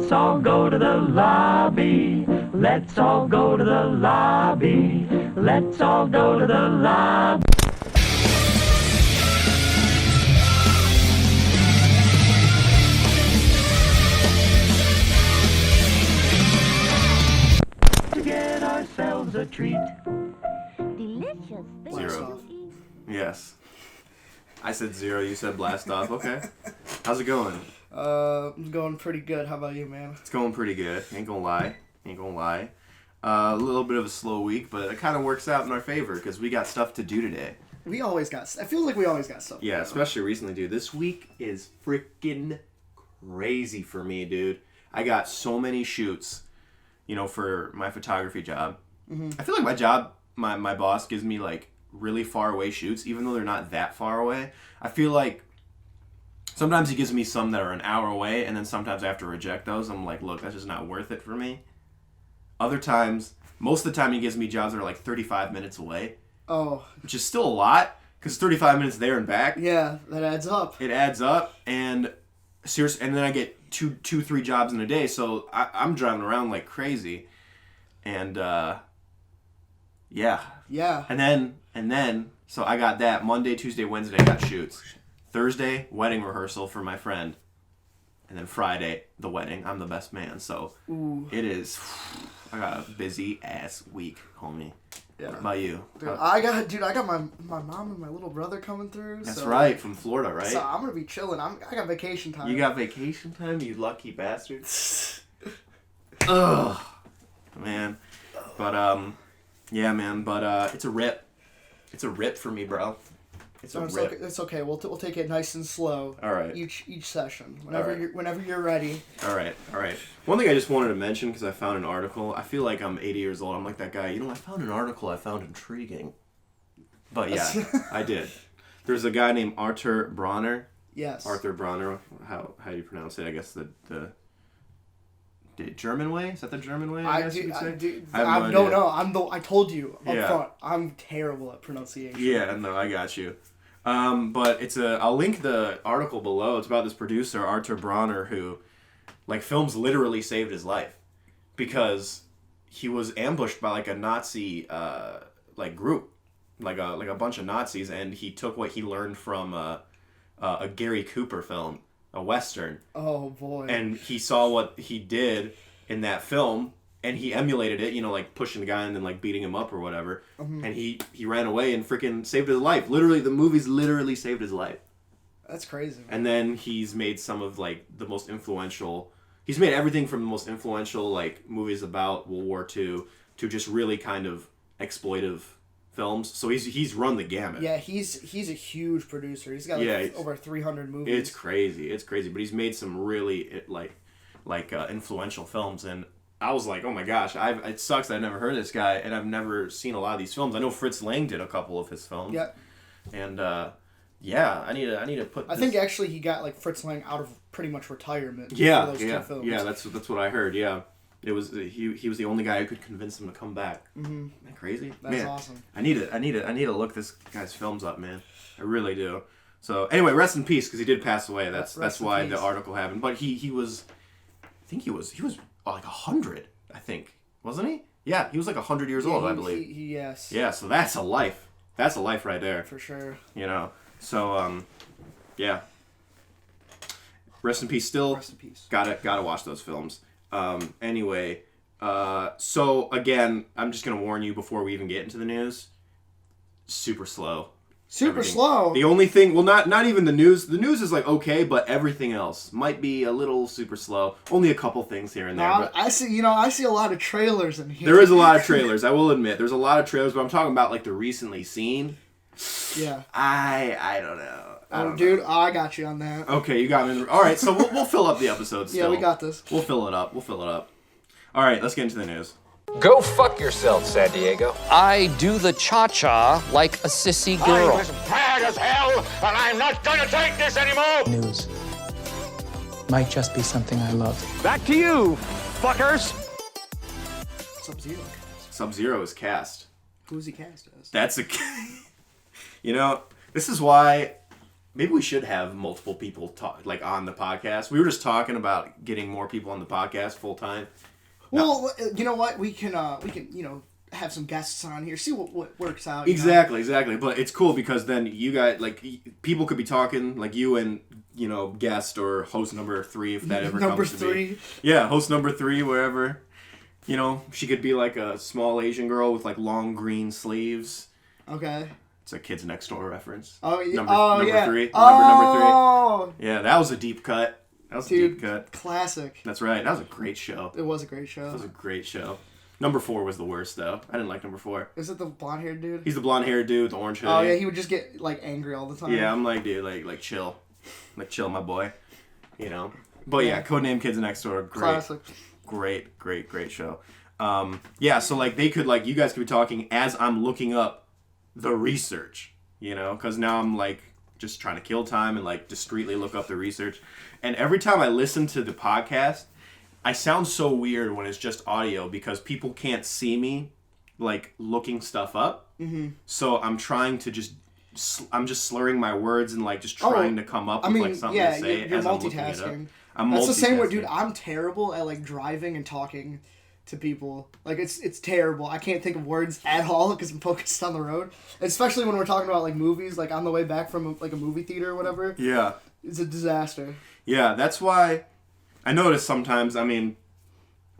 Let's all go to the lobby. Let's all go to the lobby. Let's all go to the lobby. To get ourselves a treat. Delicious. Zero. Yes. I said 0, you said blast off. Okay. How's it going? It's going pretty good. How about you, man? It's going pretty good. Ain't gonna lie. A little bit of a slow week, but it kind of works out in our favor because we got stuff to do today. I feel like we always got stuff. Yeah, especially recently, dude. This week is freaking crazy for me, dude. I got so many shoots, for my photography job. Mm-hmm. I feel like my job, my boss gives me, really far away shoots, even though they're not that far away. I feel like sometimes he gives me some that are an hour away, and then sometimes I have to reject those. I'm like, look, that's just not worth it for me. Other times, most of the time he gives me jobs that are 35 minutes away. Oh. Which is still a lot, because 35 minutes there and back. Yeah, that adds up. It adds up, and seriously, and then I get 3 jobs in a day, so I'm driving around like crazy. And, yeah. Yeah. And then, so I got that Monday, Tuesday, Wednesday, I got shoots. Thursday, wedding rehearsal for my friend. And then Friday, the wedding. I'm the best man, so it is. I got a busy ass week, homie. Yeah. What about you? Dude, I got my mom and my little brother coming through. That's right, from Florida, right? So I'm gonna be chilling. I got vacation time. You got vacation time, you lucky bastard. Ugh, man. But yeah, man. But it's a rip. It's a rip for me, bro. It's rip. It's okay. We'll take it nice and slow. All right. Each session. Whenever you're ready. All right. One thing I just wanted to mention, because I found an article. I feel like I'm 80 years old. I'm like that guy. I found an article I found intriguing. But yeah, I did. There's a guy named Artur Brauner. Yes. Artur Brauner. How do you pronounce it? I guess the German way? Is that the German way? I don't know. I told you up front. I'm terrible at pronunciation. Yeah, no, I got you. But I'll link the article below. It's about this producer, Artur Brauner, who, films literally saved his life. Because he was ambushed by, a Nazi, group. Like a bunch of Nazis, and he took what he learned from a Gary Cooper film, a Western. Oh, boy. And he saw what he did in that film, and he emulated it, pushing the guy and then, beating him up or whatever. Mm-hmm. And he ran away and freaking saved his life. Literally, the movies literally saved his life. That's crazy, man. And then he's made some of, the most influential... He's made everything from the most influential, movies about World War II to just really kind of exploitive films. So he's run the gamut. Yeah, he's a huge producer. He's got over 300 movies. It's crazy. But he's made some really influential films, and I was like, oh my gosh, it sucks that I've never heard of this guy, and I've never seen a lot of these films. I know Fritz Lang did a couple of his films. Yeah. And I need to put. I think actually he got Fritz Lang out of pretty much retirement. Yeah, for those two films. Yeah. That's what I heard. Yeah. It was he was the only guy who could convince him to come back. Mm-hmm. Isn't that crazy? That's awesome. I need to look this guy's films up, man. I really do. So anyway, rest in peace, because he did pass away. That's why the article happened. But he was, I think he was 100. I think, wasn't he? Yeah, he was 100 years old, I believe. Yes. Yeah, so that's a life. That's a life right there. For sure. So yeah. Rest in peace. Still. Rest in peace. Gotta watch those films. Anyway, so again, I'm just going to warn you before we even get into the news. Super slow. Slow? The only thing, well, not even the news. The news is okay, but everything else might be a little super slow. Only a couple things here and there. But I see a lot of trailers in here. There is a lot of trailers, I will admit. There's a lot of trailers, but I'm talking about the recently seen. Yeah. I don't know. I got you on that. Okay, you got me. All right, so we'll fill up the episode still. Yeah, we got this. We'll fill it up. All right, let's get into the news. Go fuck yourself, San Diego. I do the cha-cha like a sissy girl. I'm as mad as hell, and I'm not gonna take this anymore! News might just be something I love. Back to you, fuckers! Sub-Zero. Sub-Zero is cast. Who's he cast as? That's a... this is why maybe we should have multiple people talk like on the podcast. We were just talking about getting more people on the podcast full time. Well, you know what? We can have some guests on here, see what works out. Exactly. But it's cool because then you guys, like, people could be talking, like you and, guest or host number 3, if that ever comes to be. Yeah, host number 3, wherever. She could be like a small Asian girl with like long green sleeves. Okay. It's a Kids Next Door reference. Oh, yeah. Number yeah. 3. Oh! Number 3. Yeah, that was a deep cut. Dude, classic. That's right. That was a great show. It was a great show. It was a great show. Number 4 was the worst, though. I didn't like number 4. Is it the blonde-haired dude? He's the blonde-haired dude with the orange hoodie. Oh, yeah, he would just get, like, angry all the time. Yeah, I'm like, dude, like chill. Like, chill, my boy. But yeah, Codename Kids Next Door, great. Classic. Great show. Yeah, so, like, they could, like, you guys could be talking as I'm looking up the research, because now I'm, like, just trying to kill time and, like, discreetly look up the research. And every time I listen to the podcast, I sound so weird when it's just audio because people can't see me, like, looking stuff up. Mm-hmm. So I'm trying to I'm just slurring my words and, like, just trying to come up with, like, something to say you're as I'm looking it up. multitasking. I'm That's multitasking. the same way, dude. I'm terrible at, like, driving and talking to people. Like, it's terrible. I can't think of words at all because I'm focused on the road. Especially when we're talking about, like, movies, like, on the way back from, like, a movie theater or whatever. Yeah. It's a disaster. Yeah, that's why I notice sometimes, I mean,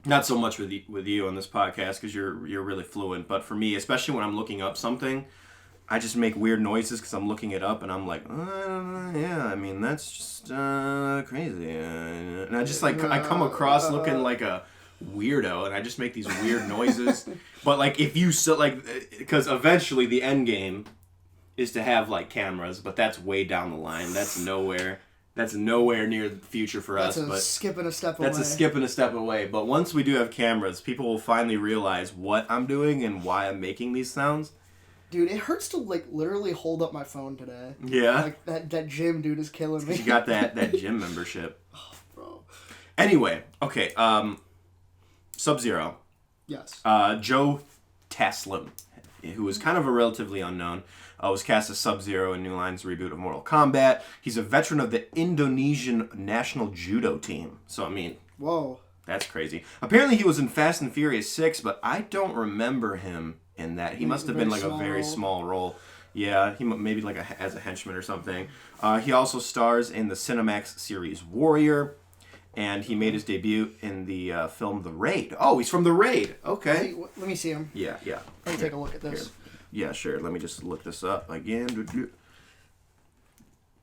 not so much with you on this podcast because you're really fluent, but for me, especially when I'm looking up something, I just make weird noises because I'm looking it up and I'm like, yeah, I mean, that's just crazy. And I just, like, I come across looking like a weirdo and I just make these weird noises. But, like, if you still, like, because eventually the end game is to have, like, cameras, but that's way down the line. That's nowhere near the future for us. That's a skip and a step away. That's a skip and a step away. But once we do have cameras, people will finally realize what I'm doing and why I'm making these sounds. Dude, it hurts to, like, literally hold up my phone today. Yeah? Like, that gym dude is killing me. You got that gym membership. Oh, bro. Anyway, okay, Sub-Zero. Yes. Joe Taslim, who was kind of a relatively unknown, was cast as Sub-Zero in New Line's reboot of Mortal Kombat. He's a veteran of the Indonesian national judo team. So, I mean... Whoa. That's crazy. Apparently he was in Fast and Furious 6, but I don't remember him in that. He must have been, like, a very small role. Yeah, he maybe, like, as a henchman or something. He also stars in the Cinemax series Warrior, and he made his debut in the film The Raid. Oh, he's from The Raid. Okay. Let me see him. Yeah. Let me take a look at this. Here. Yeah, sure. Let me just look this up again.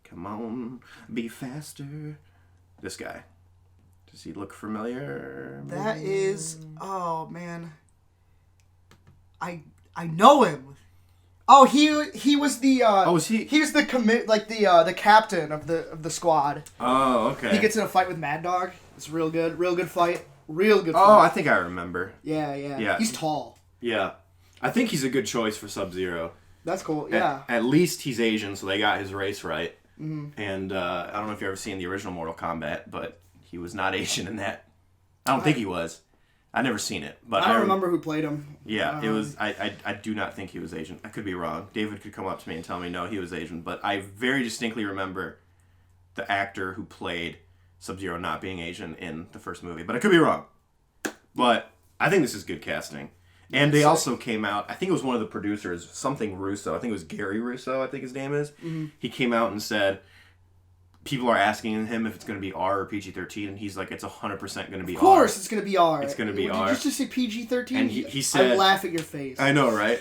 Come on, be faster. This guy. Does he look familiar? That is... Oh, man. I know him. Oh, he was the... was he? He was the the captain of the squad. Oh, okay. He gets in a fight with Mad Dog. It's real good. Real good fight. Oh, I think I remember. Yeah. He's tall. Yeah. I think he's a good choice for Sub-Zero. That's cool, yeah. At least he's Asian, so they got his race right. Mm-hmm. And I don't know if you've ever seen the original Mortal Kombat, but he was not Asian in that. I don't think he was. I've never seen it. But I don't remember who played him. Yeah, it was. I do not think he was Asian. I could be wrong. David could come up to me and tell me, no, he was Asian. But I very distinctly remember the actor who played Sub-Zero not being Asian in the first movie. But I could be wrong. But I think this is good casting. And they also came out, I think it was one of the producers, something Russo, I think it was Gary Russo, I think his name is. Mm-hmm. He came out and said, people are asking him if it's going to be R or PG-13, and he's like, it's 100% going to be R. Of course it's going to be R. It's going to be R. Did you just say PG-13? And he said... I'd laugh at your face. I know, right?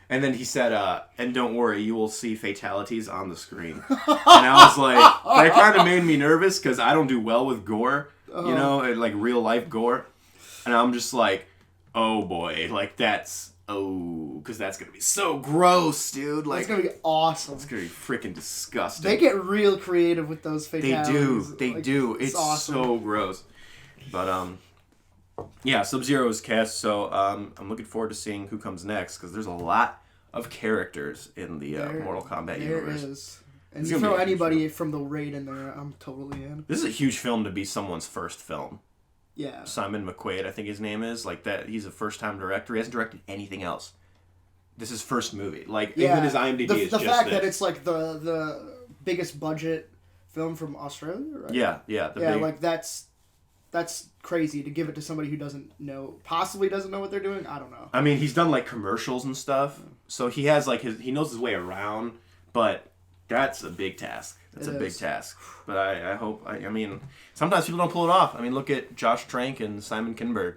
And then he said, and don't worry, you will see fatalities on the screen. And I was like, that kind of made me nervous, because I don't do well with gore, you know, like real-life gore. And I'm just like... Oh boy, like because that's gonna be so gross, dude. Like, it's gonna be awesome. It's gonna be freaking disgusting. They get real creative with those fatalities. They do. It's awesome. So gross. But yeah, Sub-Zero is cast, so I'm looking forward to seeing who comes next because there's a lot of characters in the Mortal Kombat universe. There is. And you throw anybody from the Raid in there, I'm totally in. This is a huge film to be someone's first film. Yeah. Simon McQuaid, I think his name is. Like that, he's a first-time director. He hasn't directed anything else. This is his first movie. Like even his IMDb is the just fact this. that it's like the biggest budget film from Australia, right? Yeah. Like that's crazy to give it to somebody who possibly doesn't know what they're doing. I don't know. I mean, he's done like commercials and stuff, so he has like he knows his way around, but that's a big task. That's a big task. But I hope, I mean, sometimes people don't pull it off. I mean, look at Josh Trank and Simon Kinberg.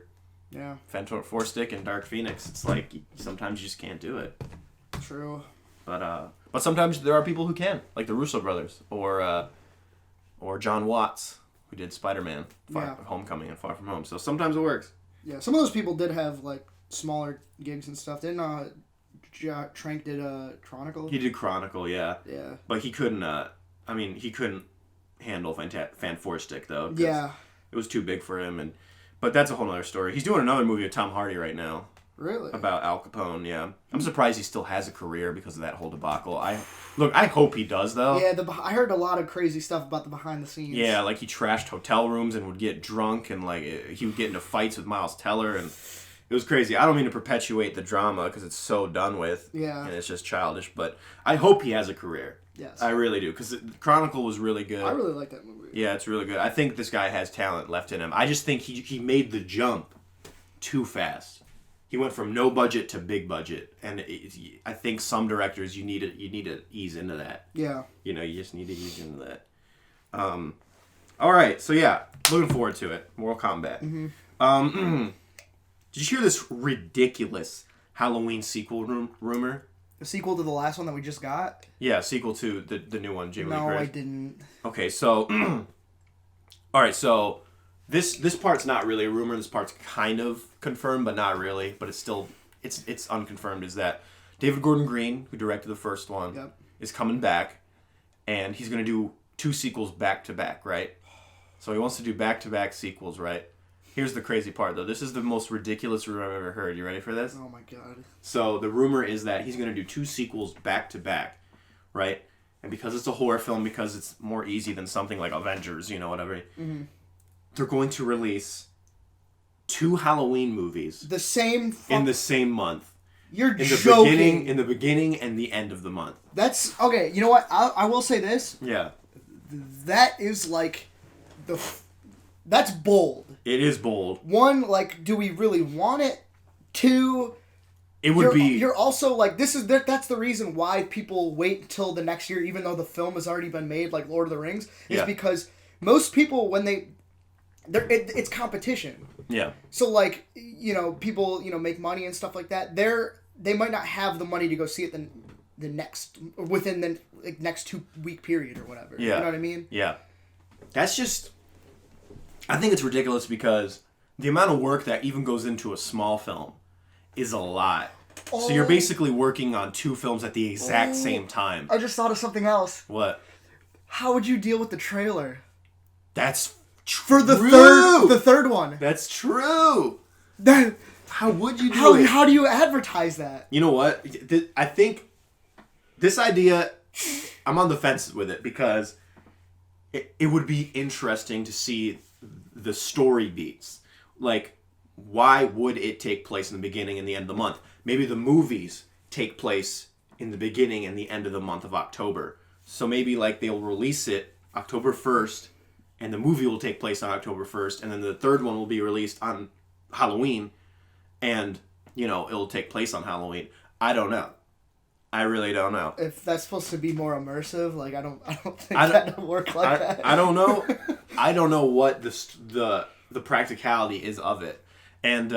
Yeah. Four Stick and Dark Phoenix. It's like, sometimes you just can't do it. True. But sometimes there are people who can, like the Russo brothers, or John Watts, who did Spider-Man, Homecoming and Far From Home. So sometimes it works. Yeah, some of those people did have, like, smaller gigs and stuff. Didn't Trank did Chronicle? He did Chronicle, yeah. Yeah. But he couldn't, he couldn't handle Fan Four Stick, though. Yeah. It was too big for him, but that's a whole other story. He's doing another movie with Tom Hardy right now. Really? About Al Capone, yeah. I'm surprised he still has a career because of that whole debacle. I hope he does, though. Yeah, I heard a lot of crazy stuff about the behind the scenes. Yeah, like he trashed hotel rooms and would get drunk, and like he would get into fights with Miles Teller, and it was crazy. I don't mean to perpetuate the drama because it's so done with. Yeah. And it's just childish, but I hope he has a career. Yes. I really do, because Chronicle was really good. I really like that movie. Yeah, it's really good. I think this guy has talent left in him. I just think he made the jump too fast. He went from no budget to big budget, and I think some directors you need to ease into that. Yeah. You just need to ease into that. All right, so yeah, looking forward to it. Mortal Kombat. Mm-hmm. Did you hear this ridiculous Halloween sequel rumor? A sequel to the last one that we just got? Yeah, sequel to the new one, Jamie Lee Curtis. No, I didn't. Okay, so all right, so this part's not really a rumor. This part's kind of confirmed, but not really. But it's still it's unconfirmed. Is that David Gordon Green, who directed the first one, is coming back, and he's gonna do 2 sequels back to back, right? So he wants to do back to back sequels, right? Here's the crazy part, though. This is the most ridiculous rumor I've ever heard. You ready for this? Oh my god. So the rumor is that he's gonna do 2 sequels back to back, right? And because it's a horror film, because it's more easy than something like Avengers, whatever. Mm-hmm. They're going to release 2 Halloween movies the same in the same month. You're joking. In the beginning and the end of the month. That's okay. You know what? I will say this. Yeah. That is like that's bold. It is bold. 1, like, do we really want it? 2, You're also like that's the reason why people wait until the next year, even though the film has already been made, like Lord of the Rings, is because most people when it's competition. Yeah. So like people make money and stuff like that. They might not have the money to go see it within the next 2-week period or whatever. Yeah. You know what I mean? Yeah. That's just. I think it's ridiculous because the amount of work that even goes into a small film is a lot. So you're basically working on 2 films at the exact same time. I just thought of something else. What? How would you deal with the trailer? That's for the third one. That's true. How would you do it? How do you advertise that? You know what? I think this idea, I'm on the fence with it because it would be interesting to see the story beats. Like, why would it take place in the beginning and the end of the month? Maybe the movies take place in the beginning and the end of the month of October. So maybe like they'll release it October 1st and the movie will take place on October 1st and then the third one will be released on Halloween and, it'll take place on Halloween. I don't know. I really don't know. If that's supposed to be more immersive, like I don't think that'll work like that. I don't know. I don't know what the practicality is of it. And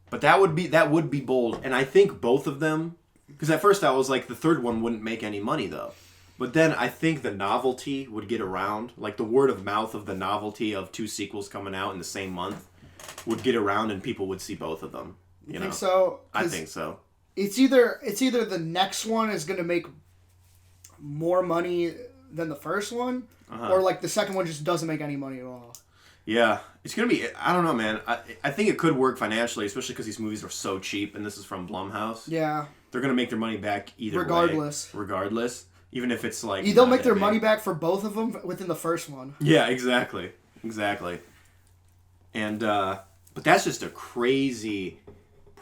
but that would be bold. And I think both of them, because at first I was like the third one wouldn't make any money though. But then I think the novelty would get around, like the word of mouth of the novelty of 2 sequels coming out in the same month would get around and people would see both of them. You think so? I think so. It's either the next one is going to make more money than the first one, or like the second one just doesn't make any money at all. Yeah, it's going to be, I don't know, man. I think it could work financially, especially because these movies are so cheap, and this is from Blumhouse. Yeah. They're going to make their money back either way. Regardless. Even if it's like... They'll make their money back for both of them within the first one. Yeah, exactly. And, but that's just a crazy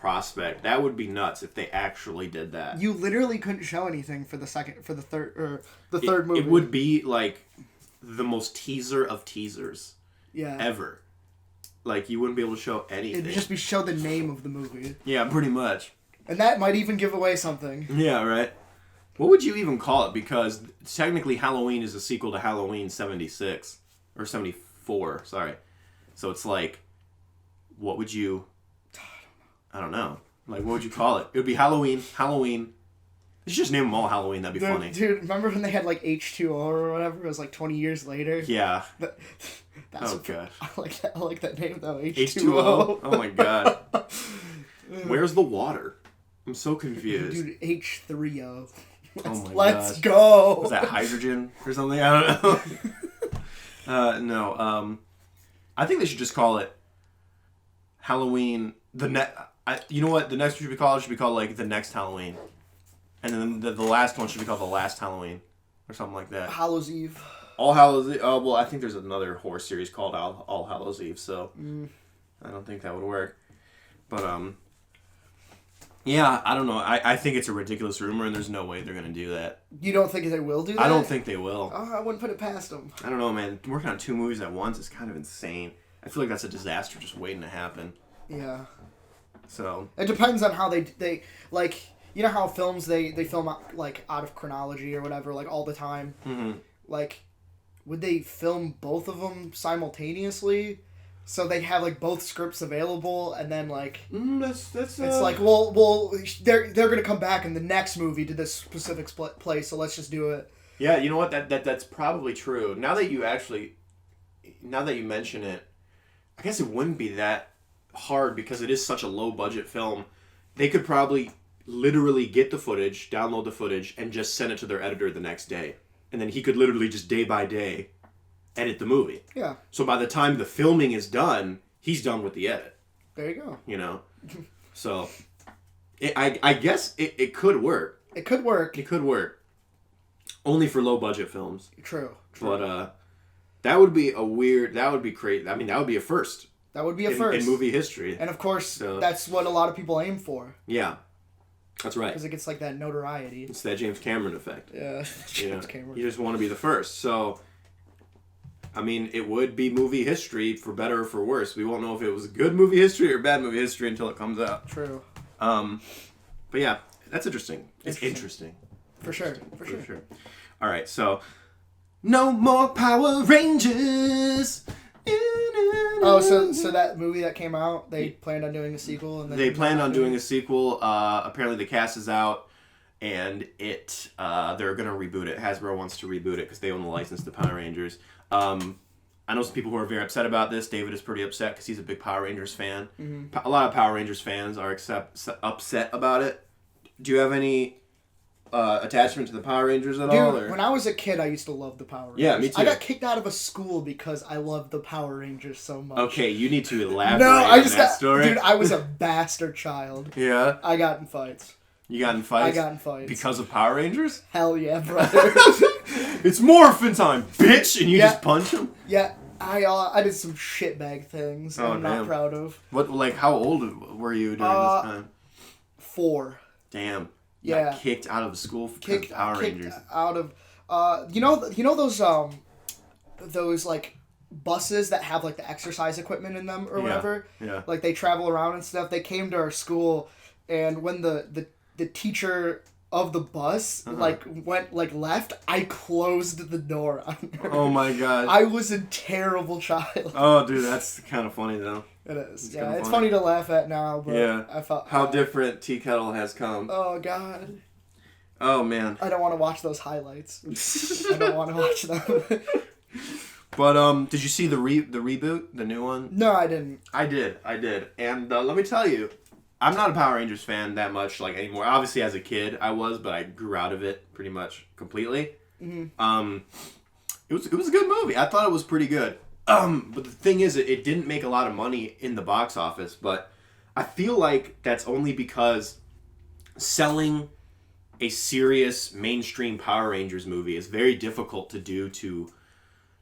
prospect. That would be nuts if they actually did that. You literally couldn't show anything for the third movie. It would be like the most teaser of teasers ever. Like, you wouldn't be able to show anything. It'd just be show the name of the movie. Yeah, pretty much. And that might even give away something. Yeah, right. What would you even call it? Because technically Halloween is a sequel to Halloween 76. Or 74, sorry. So it's like, what would you... I don't know. Like, what would you call it? It would be Halloween. You should just name them all Halloween. That'd be funny. Dude, remember when they had like H2O or whatever? It was like 20 years later. Yeah. That's gosh. I like that name though. H2O. H2O? Oh my god. Where's the water? I'm so confused. Dude, H3O. Let's go. Was that hydrogen or something? I don't know. No. I think they should just call it Halloween. You know what? The next one should be called like the next Halloween, and then the last one should be called the last Halloween, or something like that. Hallows Eve. All Hallows Eve. Oh well, I think there's another horror series called All Hallows Eve, so I don't think that would work. But yeah, I don't know. I think it's a ridiculous rumor, and there's no way they're gonna do that. You don't think they will do that? I don't think they will. I wouldn't put it past them. I don't know, man. Working on 2 movies at once is kind of insane. I feel like that's a disaster just waiting to happen. Yeah. So it depends on how they like. You know how films they film out, like out of chronology or whatever, like all the time. Mm-hmm. Like, would they film both of them simultaneously? So they have like both scripts available, and then like that's it's like well they're gonna come back in the next movie to this specific place, so let's just do it. Yeah, you know what? That's probably true. Now that you mention it, I guess it wouldn't be that hard because it is such a low budget film. They could probably literally get the footage, download the footage, and just send it to their editor the next day, and then he could literally just day by day edit the movie. Yeah. So by the time the filming is done, he's done with the edit. There you go. You know? So, I guess it could work. It could work. It could work. Only for low budget films. True. But, that would be crazy. I mean, that would be a first. That would be a first. In movie history. And of course, that's what a lot of people aim for. Yeah. That's right. Because it gets like that notoriety. It's that James Cameron effect. Yeah. James Cameron. You just want to be the first. So, I mean, it would be movie history for better or for worse. We won't know if it was good movie history or bad movie history until it comes out. True. But yeah, that's interesting. It's interesting. For sure. For sure. All right, so no more Power Rangers. Oh, so that movie that came out, they planned on doing a sequel, and then they planned on doing a sequel. Apparently, the cast is out, and they're gonna reboot it. Hasbro wants to reboot it because they own the license to Power Rangers. I know some people who are very upset about this. David is pretty upset because he's a big Power Rangers fan. Mm-hmm. A lot of Power Rangers fans are upset about it. Do you have any attachment to the Power Rangers at all? Dude, when I was a kid, I used to love the Power Rangers. Yeah, me too. I got kicked out of a school because I loved the Power Rangers so much. Okay, you need to elaborate on that story. Dude, I was a bastard child. Yeah? I got in fights. You got in fights? I got in fights. Because of Power Rangers? Hell yeah, brother. It's morphin' time, bitch! And you just punch him? Yeah, I did some shitbag things I'm not proud of. What, like, how old were you during this time? 4. Damn. Yeah. Got kicked out of the school because of Power Rangers. Out of, you know those like buses that have like the exercise equipment in them or whatever. Yeah. Like they travel around and stuff. They came to our school, and when the teacher of the bus went left, I closed the door on her. Oh my god. I was a terrible child. Oh dude, that's kind of funny though. It is. It's funny to laugh at now, but I felt how different T-Kettle has come. Oh god. Oh man. I don't want to watch those highlights. I don't want to watch them. But did you see the reboot, the new one? No, I didn't. I did. And let me tell you, I'm not a Power Rangers fan that much anymore. Obviously, as a kid, I was, but I grew out of it pretty much completely. Mm-hmm. It was a good movie. I thought it was pretty good. But the thing is, it didn't make a lot of money in the box office. But I feel like that's only because selling a serious mainstream Power Rangers movie is very difficult to do to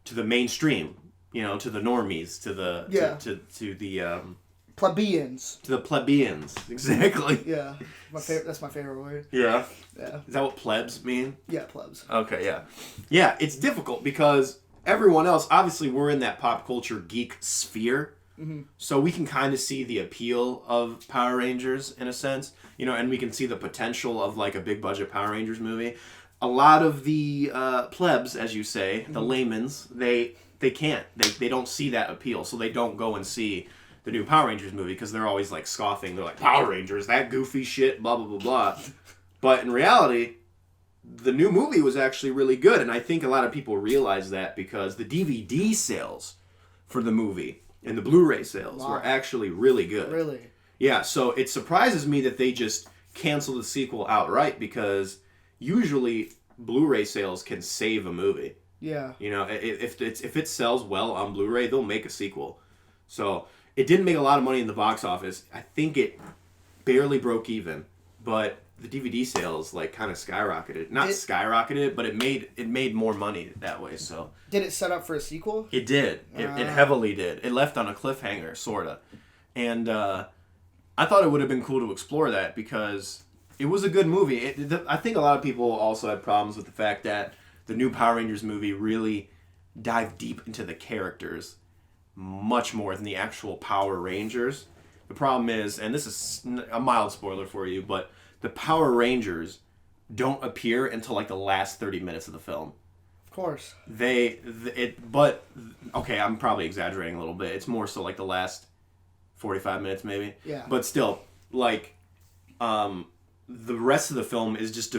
the mainstream. To the normies, to the Plebeians. To the plebeians. Exactly. Yeah. That's my favorite word. Yeah. Yeah. Is that what plebs mean? Yeah, plebs. Okay, yeah. Yeah, it's difficult because everyone else, obviously we're in that pop culture geek sphere. So we can kind of see the appeal of Power Rangers in a sense, you know, and we can see the potential of like a big budget Power Rangers movie. A lot of the plebs, as you say, the laymen's, they can't. They don't see that appeal, so they don't go and see the new Power Rangers movie because they're always like scoffing. They're like, Power Rangers, that goofy shit, blah, blah, blah, blah. But in reality, the new movie was actually really good, and I think a lot of people realize that because the DVD sales for the movie and the Blu-ray sales were actually really good. Really? Yeah, so it surprises me that they just canceled the sequel outright because usually Blu-ray sales can save a movie. Yeah. You know, if it sells well on Blu-ray, they'll make a sequel. So it didn't make a lot of money in the box office. I think it barely broke even, but the DVD sales like kind of skyrocketed. Not skyrocketed, but it made more money that way. So did it set up for a sequel? it did. It heavily did. It left on a cliffhanger, sorta. And I thought it would have been cool to explore that because it was a good movie. I think a lot of people also had problems with the fact that the new Power Rangers movie really dived deep into the characters much more than the actual Power Rangers. The problem is, and this is a mild spoiler for you, but the Power Rangers don't appear until like the last 30 minutes of the film. Of course. But okay, I'm probably exaggerating a little bit. It's more so like the last 45 minutes maybe. Yeah. But still, like, the rest of the film is just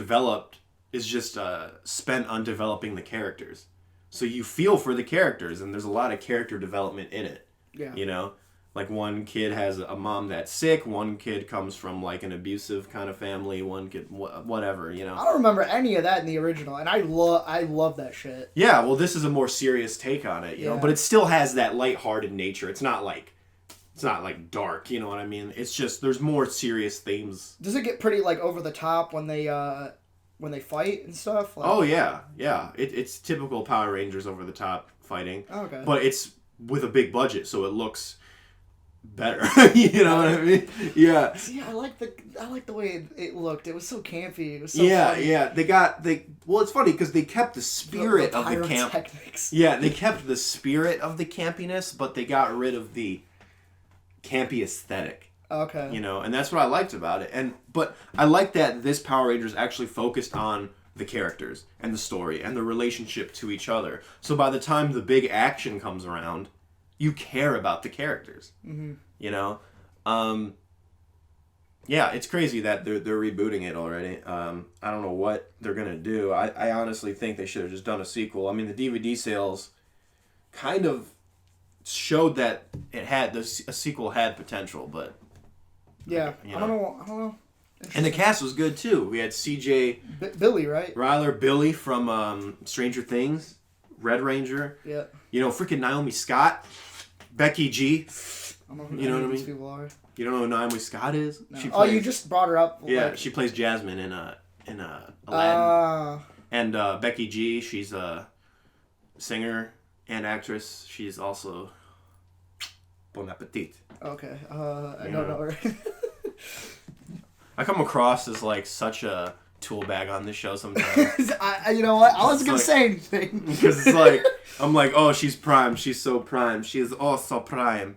spent on developing the characters. So you feel for the characters, and there's a lot of character development in it. Yeah. You know? Like, one kid has a mom that's sick, one kid comes from, like, an abusive kind of family, one kid, whatever, you know? I don't remember any of that in the original, and I love that shit. Yeah, well, this is a more serious take on it, you know? But it still has that lighthearted nature. It's not, like, dark, you know what I mean? It's just, there's more serious themes. Does it get pretty, like, over the top when they fight and stuff? Like... Oh, yeah. It's typical Power Rangers over the top fighting. Oh, okay. But it's with a big budget, so it looks better. You know what I mean? Yeah. See, I like the way it looked. It was so campy. It was so funny. Yeah. Well, it's funny because they kept the spirit of the camp. Pyrotechnics. Yeah, they kept the spirit of the campiness, but they got rid of the campy aesthetic. Okay. You know, and that's what I liked about it. But I like that this Power Rangers actually focused on the characters and the story and the relationship to each other. So by the time the big action comes around, you care about the characters. Mm-hmm. You know? Yeah, it's crazy that they're rebooting it already. I don't know what they're going to do. I honestly think they should have just done a sequel. I mean, the DVD sales kind of showed that a sequel had potential, but... Yeah, you I don't know. And the cast was good, too. We had C.J. Billy, right? Ryler, Billy from Stranger Things, Red Ranger. Yeah. You know, freaking Naomi Scott, Becky G. I don't know who you know what I these mean? people are. You don't know who Naomi Scott is? No. You just brought her up. Yeah, like... she plays Jasmine in Aladdin. And Becky G, she's a singer and actress. She's also Bon Appetit. Okay, I don't know her. I come across as like such a tool bag on this show sometimes. You know what? I wasn't gonna say anything because it's like I'm like, oh, she's prime. She's so prime. She is also prime.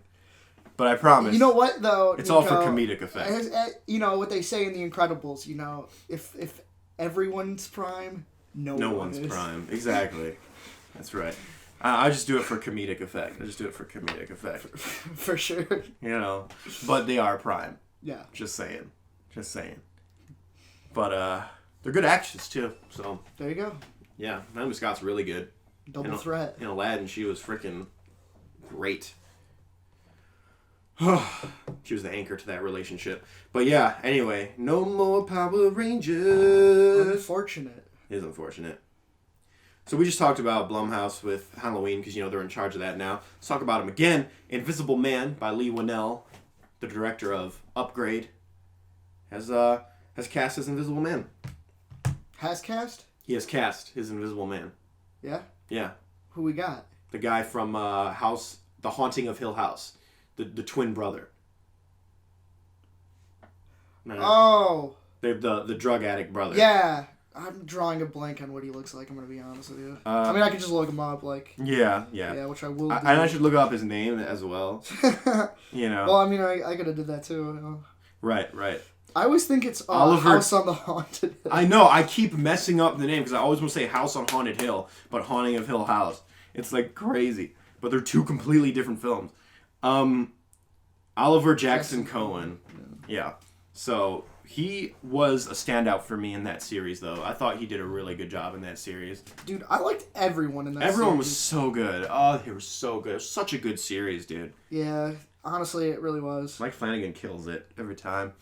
But I promise. You know what though? It's all for comedic effect. You know what they say in The Incredibles. You know, if everyone's prime, no one's prime. Exactly. That's right. I just do it for comedic effect. For sure. You know, but they are prime. Yeah. Just saying. But they're good actors too. So there you go. Yeah, Naomi Scott's really good. Double threat. In Aladdin, she was freaking great. She was the anchor to that relationship. But yeah, anyway, no more Power Rangers. Unfortunate. It is unfortunate. So we just talked about Blumhouse with Halloween because, you know, they're in charge of that now. Let's talk about him again. Invisible Man by Lee Winnell, the director of Upgrade, has cast his Invisible Man. Has cast? He has cast his Invisible Man. Yeah? Yeah. Who we got? The guy from The Haunting of Hill House. The twin brother. Oh. The drug addict brother. Yeah. I'm drawing a blank on what he looks like, I'm going to be honest with you. I mean, I could just look him up, like... Yeah. Yeah, which I will do. And I should look up his name as well. You know? Well, I mean, I could have did that too. You know? Right. I always think it's Oliver... House on the Haunted Hill. I know, I keep messing up the name, because I always want to say House on Haunted Hill, but Haunting of Hill House. It's, like, crazy. But they're two completely different films. Oliver Jackson Cohen. Yeah. So... He was a standout for me in that series, though. I thought he did a really good job in that series. Dude, I liked everyone in that series. Everyone was so good. Oh, they were so good. It was such a good series, dude. Yeah, honestly, it really was. Mike Flanagan kills it every time.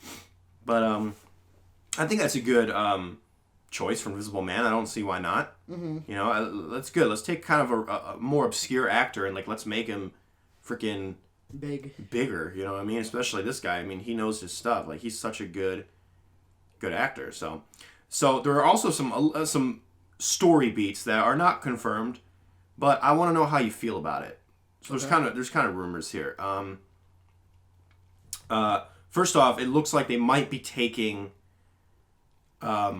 But, I think that's a good, choice for Invisible Man. I don't see why not. Mm-hmm. You know, that's good. Let's take kind of a more obscure actor and, like, let's make him freaking... Bigger, you know what I mean? Especially this guy. I mean, he knows his stuff. Like, he's such a good actor. So there are also some story beats that are not confirmed, but I want to know how you feel about it. So there's kind of rumors here. First off, it looks like they might be taking a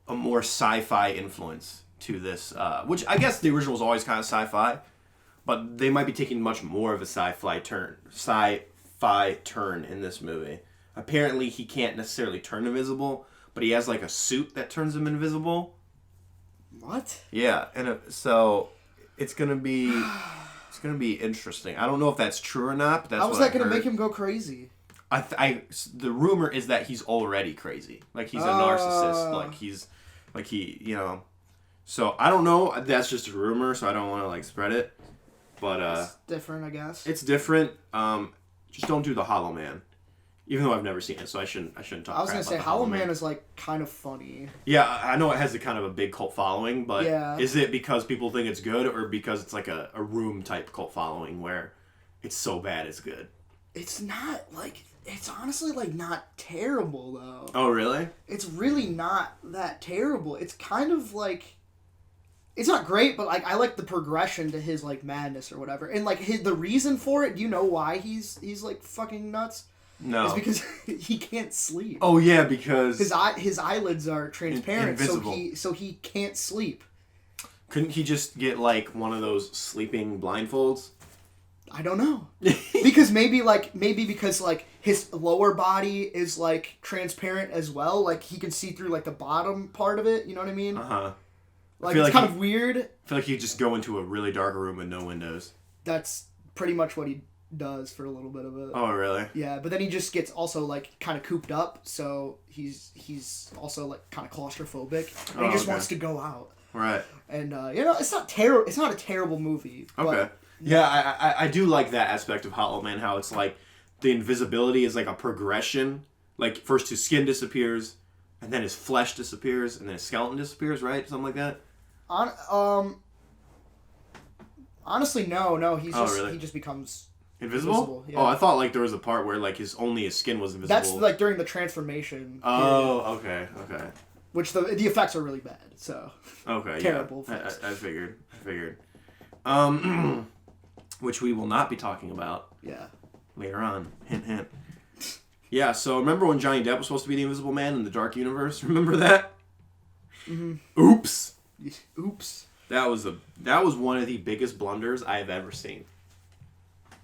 more sci-fi influence to this, which I guess the original was always kind of sci-fi, but they might be taking much more of a sci-fi turn in this movie. Apparently, he can't necessarily turn invisible, but he has like a suit that turns him invisible. What? Yeah, and so it's gonna be interesting. I don't know if that's true or not, but that's how is that gonna make him go crazy? The rumor is that he's already crazy. Like he's a narcissist. You know. So I don't know. That's just a rumor, so I don't want to like spread it. But it's different, I guess. It's different. Just don't do the Hollow Man. Even though I've never seen it, so I shouldn't talk. I was gonna say Hollow Man is like kind of funny. Yeah, I know it has a kind of a big cult following, but yeah. Is it because people think it's good, or because it's like a Room type cult following where it's so bad it's good? It's not like it's honestly like not terrible though. Oh really? It's really not that terrible. It's kind of like it's not great, but like I like the progression to his like madness or whatever, and like the reason for it. Do you know why he's like fucking nuts? No. It's because he can't sleep. Oh yeah, because his eyelids are transparent, invisible. so he can't sleep. Couldn't he just get like one of those sleeping blindfolds? I don't know. because maybe because like his lower body is like transparent as well, like he can see through like the bottom part of it, you know what I mean? Uh-huh. Like it's kind of weird. I feel like he'd just go into a really dark room with no windows. That's pretty much what he does for a little bit of it. Oh really? Yeah, but then he just gets also like kind of cooped up, so he's also like kind of claustrophobic, and he just wants to go out. Right. And you know, it's not terrible. It's not a terrible movie. Okay. Yeah, I do like that aspect of Hollow Man. How it's like the invisibility is like a progression. Like first his skin disappears, and then his flesh disappears, and then his skeleton disappears. Right, something like that. Honestly, no. He just becomes invisible. Yeah. Oh, I thought like there was a part where like his skin was invisible. That's like during the transformation. Oh, okay. Which the effects are really bad. So. Okay. Terrible. Yeah. Effects. I figured. Which we will not be talking about. Yeah. Later on. Hint, hint. Yeah. So remember when Johnny Depp was supposed to be the Invisible Man in the Dark Universe? Remember that? Mm-hmm. Oops. That was one of the biggest blunders I have ever seen.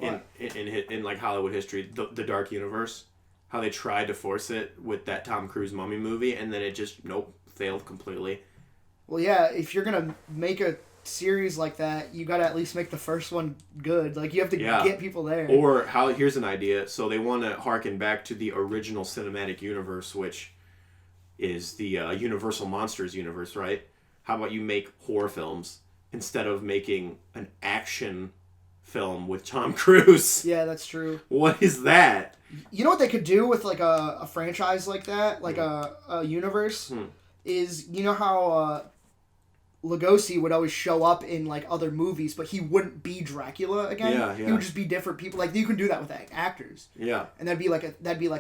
In like Hollywood history, the Dark Universe, how they tried to force it with that Tom Cruise Mummy movie, and then it just failed completely. Well, yeah, if you're gonna make a series like that, you gotta at least make the first one good. Like you have to get people there. Or here's an idea. So they want to harken back to the original cinematic universe, which is the Universal Monsters universe, right? How about you make horror films instead of making an action film with Tom Cruise? Yeah, that's true. What is that? You know what they could do with like a franchise like that, like a universe, is you know how Lugosi would always show up in like other movies, but he wouldn't be Dracula again. Yeah. He would just be different people. Like you can do that with actors. Yeah. And that'd be like a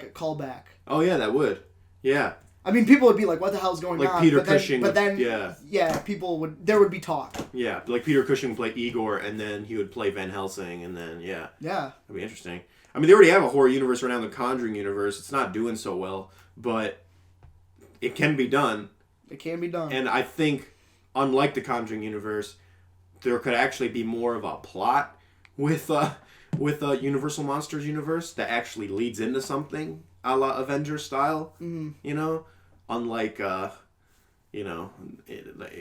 callback. Oh yeah, that would. Yeah. I mean, people would be like, "What the hell's going Like on?" Peter but then, Cushing. But then, yeah, there would be talk. Yeah, like Peter Cushing would play Igor, and then he would play Van Helsing, and then Yeah. that'd be interesting. I mean, they already have a horror universe right now, the Conjuring universe. It's not doing so well, but it can be done. It can be done. And I think, unlike the Conjuring universe, there could actually be more of a plot with Universal Monsters universe that actually leads into something a la Avengers style. Mm-hmm. You know, unlike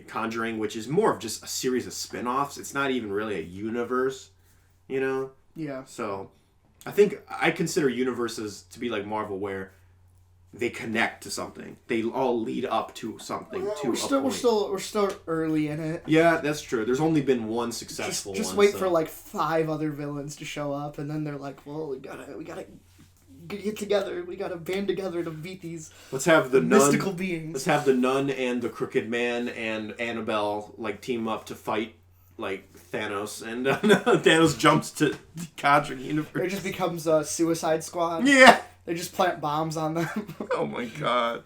Conjuring, which is more of just a series of spin-offs. It's not even really a universe. You know. Yeah. So, I consider universes to be like Marvel, where they connect to something. They all lead up to something. Well, to we're a point. We're still early in it. Yeah, that's true. There's only been one successful Just one. wait for like 5 other villains to show up, and then they're like, "Well, we gotta get together. We gotta band together to beat these Let's have the mystical nun, beings." Let's have the nun and the Crooked Man and Annabelle like team up to fight like Thanos, and Thanos jumps to the Conjuring universe. It just becomes a Suicide Squad. Yeah. They just plant bombs on them. Oh my god.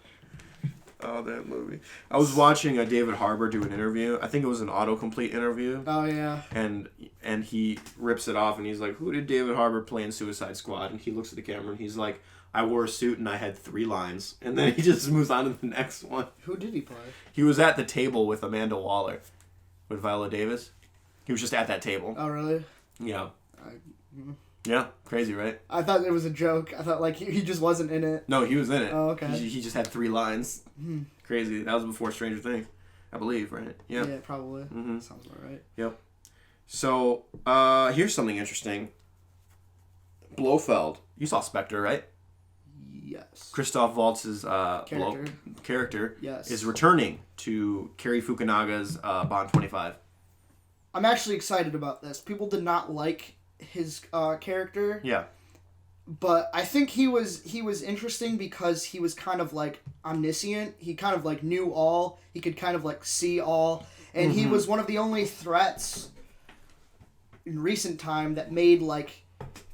Oh, that movie. I was watching David Harbour do an interview. I think it was an autocomplete interview. Oh yeah. And he rips it off and he's like, "Who did David Harbour play in Suicide Squad?" And he looks at the camera and he's like, "I wore a suit and I had 3 lines." And then he just moves on to the next one. Who did he play? He was at the table with Amanda Waller, with Viola Davis. He was just at that table. Oh really? Yeah. Yeah, crazy, right? I thought it was a joke. I thought like he just wasn't in it. No, he was in it. Oh, okay. He just had 3 lines. Crazy. That was before Stranger Things, I believe, right? Yeah. Yeah, probably. Mm-hmm. Sounds about right. Yep. So, here's something interesting. Blofeld. You saw Spectre, right? Yes. Christoph Waltz's character Yes. is returning to Cary Fukunaga's Bond 25. I'm actually excited about this. People did not like his character. Yeah. But I think he was interesting because he was kind of like omniscient. He kind of like knew all. He could kind of like see all. And he was one of the only threats in recent time that made like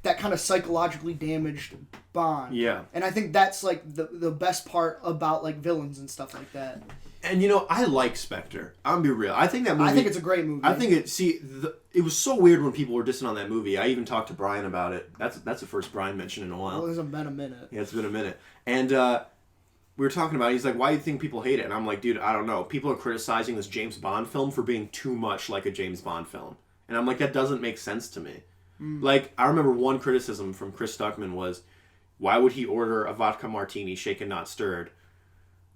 that kind of psychologically damaged Bond. Yeah. And I think that's like the best part about like villains and stuff like that. And I like Spectre. I'm gonna be real. I think that movie. I think it's a great movie. I think it was so weird when people were dissing on that movie. I even talked to Brian about it. That's the first Brian mentioned in a while. Well, it's been a minute. Yeah, it's been a minute. And we were talking about it. He's like, "Why do you think people hate it?" And I'm like, "Dude, I don't know. People are criticizing this James Bond film for being too much like a James Bond film." And I'm like, that doesn't make sense to me. Like, I remember one criticism from Chris Stuckman was, why would he order a vodka martini shaken not stirred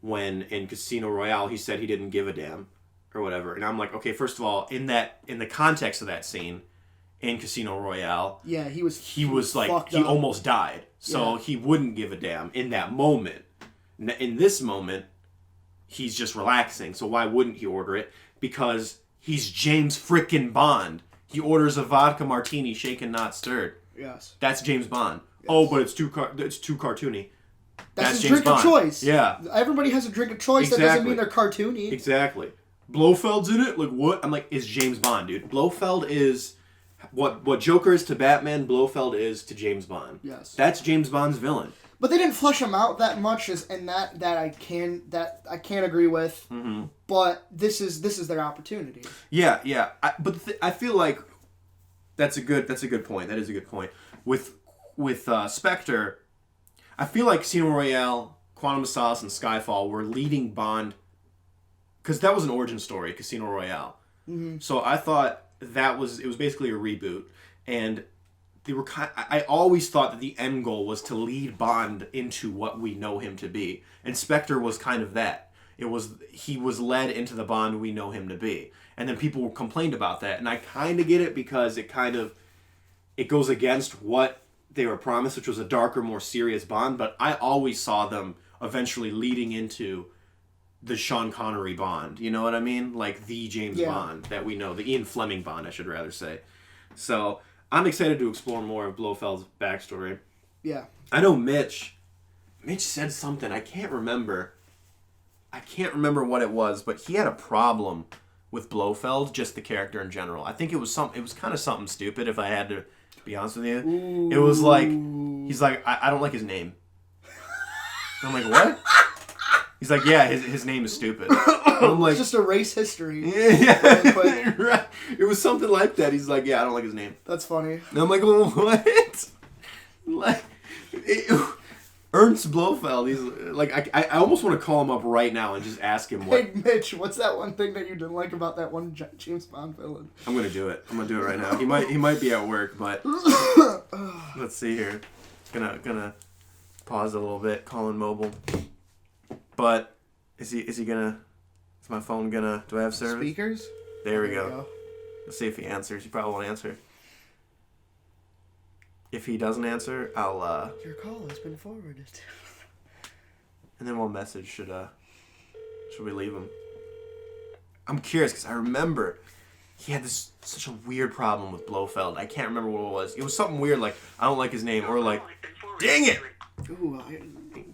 when in Casino Royale he said he didn't give a damn or whatever? And I'm like, okay, first of all, in the context of that scene in Casino Royale, yeah, he was like, he almost died. So he wouldn't give a damn in that moment. In this moment, he's just relaxing. So why wouldn't he order it? Because he's James frickin' Bond. He orders a vodka martini shaken not stirred. Yes. That's James Bond. Yes. Oh, but it's too cartoony. That's his James drink of choice. Yeah. Everybody has a drink of choice. Exactly. That doesn't mean they're cartoony. Exactly. Blofeld's in it? Like, what? I'm like, it's James Bond, dude. Blofeld is what Joker is to Batman, Blofeld is to James Bond. Yes. That's James Bond's villain. But they didn't flesh him out that much, and that I can't agree with. Mm-hmm. But this is their opportunity. Yeah, yeah. I feel like that's a good point. That is a good point. With Spectre, I feel like Casino Royale, Quantum of Solace, and Skyfall were leading Bond, because that was an origin story, Casino Royale. Mm-hmm. So I thought it was basically a reboot, and they were I always thought that the end goal was to lead Bond into what we know him to be, and Spectre was kind of that. He was led into the Bond we know him to be, and then people complained about that, and I kind of get it because it goes against what they were promised, which was a darker, more serious Bond. But I always saw them eventually leading into the Sean Connery Bond. You know what I mean? Like the James Bond that we know, the Ian Fleming Bond, I should rather say. So I'm excited to explore more of Blofeld's backstory. Yeah. I know Mitch said something. I can't remember what it was, but he had a problem with Blofeld, just the character in general. I think it was kind of something stupid, if I had to be honest with you. Ooh. It was like, he's like, I don't like his name. I'm like, what? He's like, yeah, his name is stupid. I'm like, just erase history. Yeah, right. It was something like that. He's like, yeah, I don't like his name. That's funny. And I'm like, well, what? Like, Ernst Blofeld. He's like, I almost want to call him up right now and just ask him what. Hey, Mitch, what's that one thing that you didn't like about that one James Bond villain? I'm gonna do it. I'm gonna do it right now. He might be at work, but let's see here. Gonna pause a little bit. Calling mobile. But is he gonna? Is my phone gonna? Do I have service? Speakers. There we go. Let's see if he answers. He probably won't answer. If he doesn't answer, I'll Your call has been forwarded. And then what message should we leave him? I'm curious because I remember he had such a weird problem with Blofeld. I can't remember what it was. It was something weird like I don't like his name or like dang it. Ooh,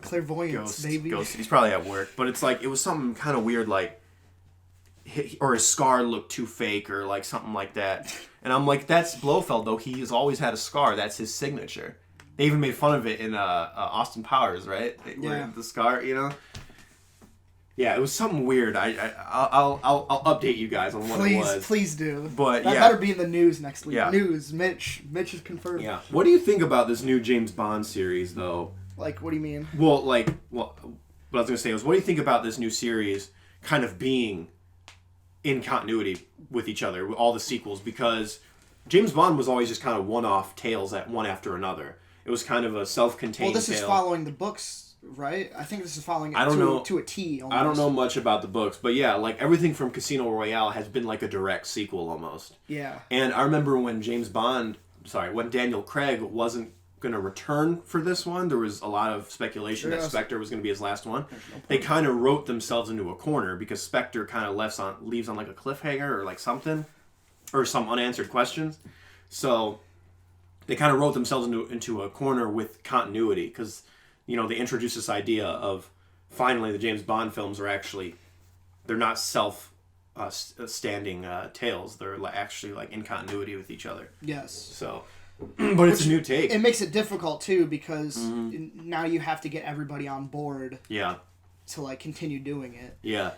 clairvoyance, baby. Ghost. He's probably at work, but it's like it was something kind of weird like or his scar looked too fake or like something like that. And I'm like, that's Blofeld though. He's always had a scar. That's his signature. They even made fun of it in Austin Powers, right? Yeah. The scar, you know. Yeah, it was something weird. I'll update you guys on what it was. Please do. But that better be in the news next week. Yeah. News. Mitch is confirmed. Yeah. What do you think about this new James Bond series, though? Like, what do you mean? Well, what I was gonna say was, what do you think about this new series kind of being in continuity with each other, with all the sequels? Because James Bond was always just kind of one-off tales at one after another. It was kind of a self-contained. Well, this tale. is following the books, right? I think this is following it to a T. Almost. I don't know much about the books, but yeah, like everything from Casino Royale has been like a direct sequel almost. Yeah. And I remember when when Daniel Craig wasn't going to return for this one, there was a lot of speculation that Spectre was going to be his last one. They kind of wrote themselves into a corner because Spectre kind of leaves on like a cliffhanger or like something, or some unanswered questions. So they kind of wrote themselves into a corner with continuity because, you know, they introduced this idea of finally the James Bond films are actually, they're not standing tales. They're actually like in continuity with each other. Yes. So, but it's a new take. It makes it difficult too because now you have to get everybody on board. Yeah. To like continue doing it. Yeah,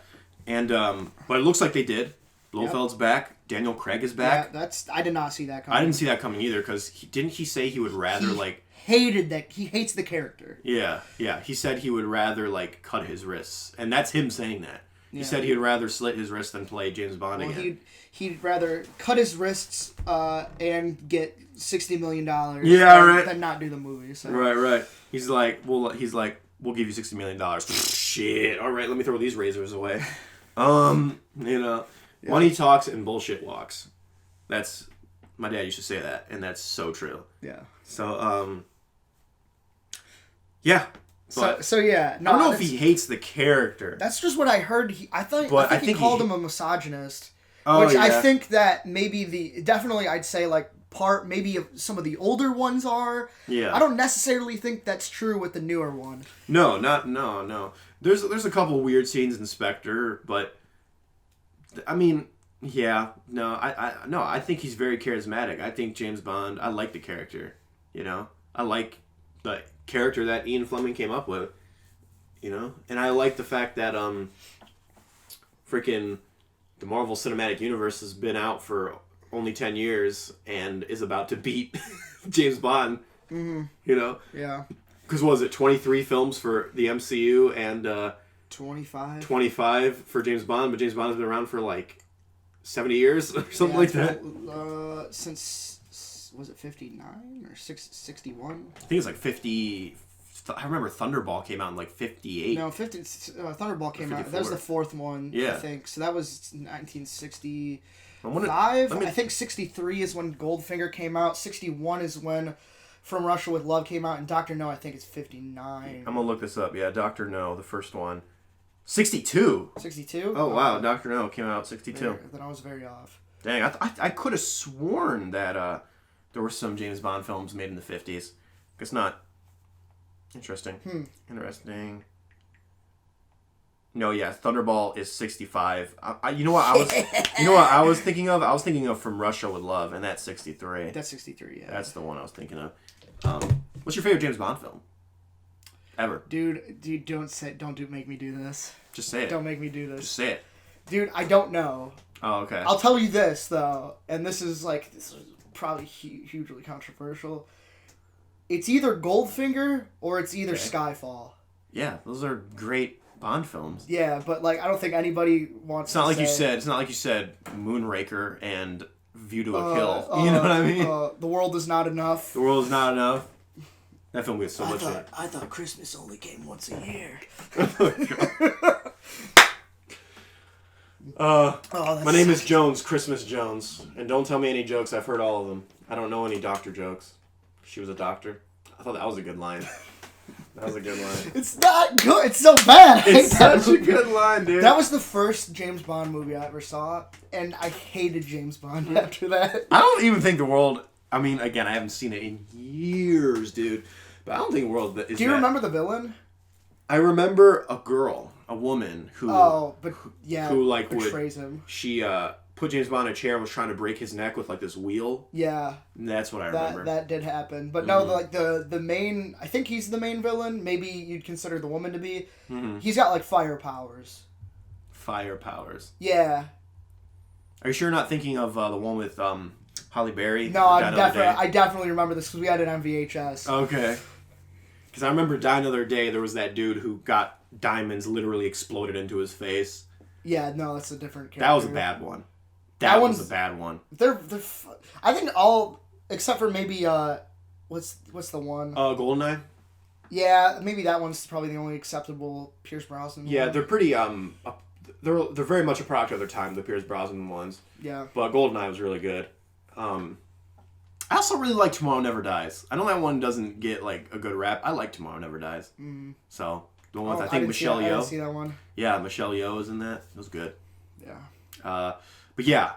and but it looks like they did. Blofeld's back. Daniel Craig is back. Yeah, I did not see that coming. I didn't see that coming either because didn't he say he would rather hated that he hates the character. Yeah. He said he would rather like cut his wrists, and that's him saying that. He said he'd rather slit his wrist than play James Bond again. He'd rather cut his wrists and get $60 million. Than not do the movie. So. Right. He's like, we'll give you $60 million. Shit. All right, let me throw these razors away. You know, money talks and bullshit walks. That's my dad used to say that, and that's so true. Yeah. So yeah. But so yeah, no, I don't know if he hates the character. That's just what I heard. I think he called him a misogynist, which yeah. I think that maybe definitely I'd say like maybe some of the older ones are. Yeah. I don't necessarily think that's true with the newer one. No. There's a couple weird scenes in Spectre, but I mean, yeah, no, I think he's very charismatic. I think James Bond. I like the character. You know, I like the character that Ian Fleming came up with, you know, and I like the fact that freaking the Marvel Cinematic Universe has been out for only 10 years and is about to beat James Bond. You know, yeah, because what was it 23 films for the MCU and 25 for James Bond, but James Bond has been around for like 70 years or something like that. Since. Was it 59 or 61? I think it's like 50. I remember Thunderball came out in like 58. No, Thunderball came out. That was the fourth one, yeah. I think. So that was 1965. I think 63 is when Goldfinger came out. 61 is when From Russia with Love came out. And Dr. No, I think it's 59. I'm going to look this up. Yeah, Dr. No, the first one. 62? 62? Oh, wow. Dr. No came out 62. Then I was very off. Dang, I could have sworn that there were some James Bond films made in the 50s. Guess not. Interesting. Interesting. No, yeah, Thunderball is 65. You know what I was thinking of? I was thinking of From Russia with Love, and that's 63. That's 63, yeah. That's the one I was thinking of. What's your favorite James Bond film? ever. Dude, don't make me do this. Just say it. Don't make me do this. Just say it. Dude, I don't know. Oh, okay. I'll tell you this though, and this is probably hugely controversial. It's either Goldfinger or it's either Skyfall. Yeah, those are great Bond films. Yeah, but like I don't think anybody wants. It's not to like say, you said. It's not like you said Moonraker and View to a Kill. You know what I mean? The World Is Not Enough. The World Is Not Enough. That film gets so much. I thought Christmas only came once a year. My name is Jones, Christmas Jones, and don't tell me any jokes. I've heard all of them. I don't know any doctor jokes. She was a doctor. I thought that was a good line. That was a good line. It's not good. It's so bad. It's such a good line, dude. That was the first James Bond movie I ever saw, and I hated James Bond after that. I don't even think the world. I mean, again, I haven't seen it in years, dude. But I don't think the world is. Do you remember the villain? I remember a girl, a woman who. Who like betrays him. She put James Bond in a chair and was trying to break his neck with like this wheel. Yeah. And that's what I remember. That did happen, but no, like the main. I think he's the main villain. Maybe you'd consider the woman to be. Mm-hmm. He's got like fire powers. Fire powers. Yeah. Are you sure you're not thinking of the one with Halle Berry? No, I definitely remember this because we had it on VHS. Okay. Because I remember Die Another Day, there was that dude who got diamonds literally exploded into his face. Yeah, no, that's a different character. That was a bad one. That was a bad one. I think all except for maybe what's the one? GoldenEye. Yeah, maybe that one's probably the only acceptable Pierce Brosnan. Yeah, one. they're pretty they're very much a product of their time, the Pierce Brosnan ones. Yeah. But GoldenEye was really good. I also really like Tomorrow Never Dies. I know that one doesn't get like a good rap. I like Tomorrow Never Dies. Mm. So the one with I think Michelle Yeoh. I didn't see that one. Yeah, Michelle Yeoh was in that. It was good. Yeah. But yeah.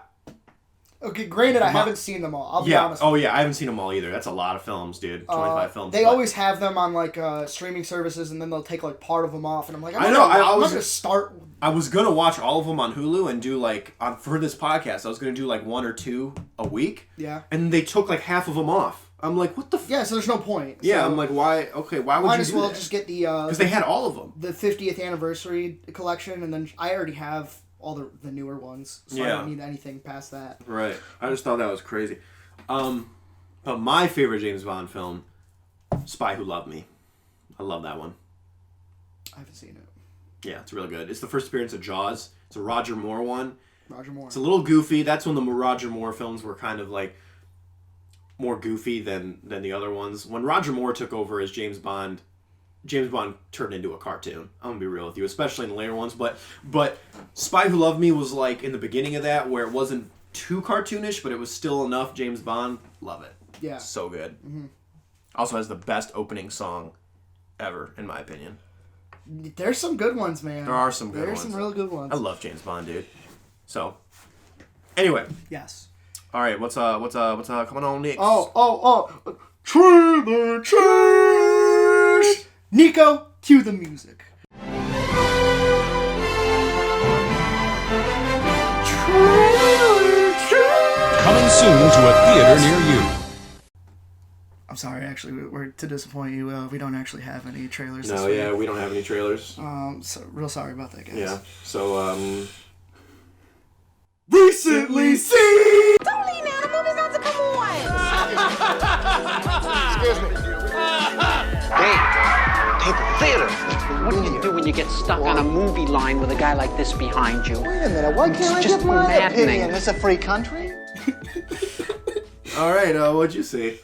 Okay, granted, I haven't seen them all. I'll be honest. Oh yeah, I haven't seen them all either. That's a lot of films, dude. 25 films. They always have them on like streaming services, and then they'll take like part of them off, and I'm like, I'm not gonna start. I was gonna watch all of them on Hulu and do like for this podcast. I was gonna do like 1 or 2 a week. Yeah. And they took like half of them off. I'm like, what the? Yeah, so there's no point. Yeah, so I'm like, why? Okay, why would you do that? Might as well just get the because they had all of them. The 50th anniversary collection, and then I already have all the newer ones, so I don't need anything past that. Right. I just thought that was crazy. But my favorite James Bond film, Spy Who Loved Me. I love that one. I haven't seen it. Yeah, it's really good. It's the first appearance of Jaws. It's a Roger Moore one. Roger Moore. It's a little goofy. That's when the Roger Moore films were kind of like more goofy than the other ones. When Roger Moore took over as James Bond turned into a cartoon. I'm gonna be real with you, especially in the later ones. But Spy Who Loved Me was like in the beginning of that, where it wasn't too cartoonish, but it was still enough James Bond. Love it. Yeah. So good. Mm-hmm. Also has the best opening song ever, in my opinion. There's some good ones, man. There are some good ones. There's some real good ones. I love James Bond, dude. So, anyway. Yes. All right. What's coming on next? Trailer trash. Nico, cue the music. Coming soon to a theater near you. I'm sorry, actually, we're to disappoint you. We don't actually have any trailers. No, this yeah, week. we don't have any trailers. So real sorry about that, guys. Yeah. So recently seen. Don't leave now. The movie's not to come on. Excuse me. Hey, theater. What do you do when you get stuck on a movie line with a guy like this behind you? Wait a minute, why can't I give my opinion? This a free country? all right, what'd you see?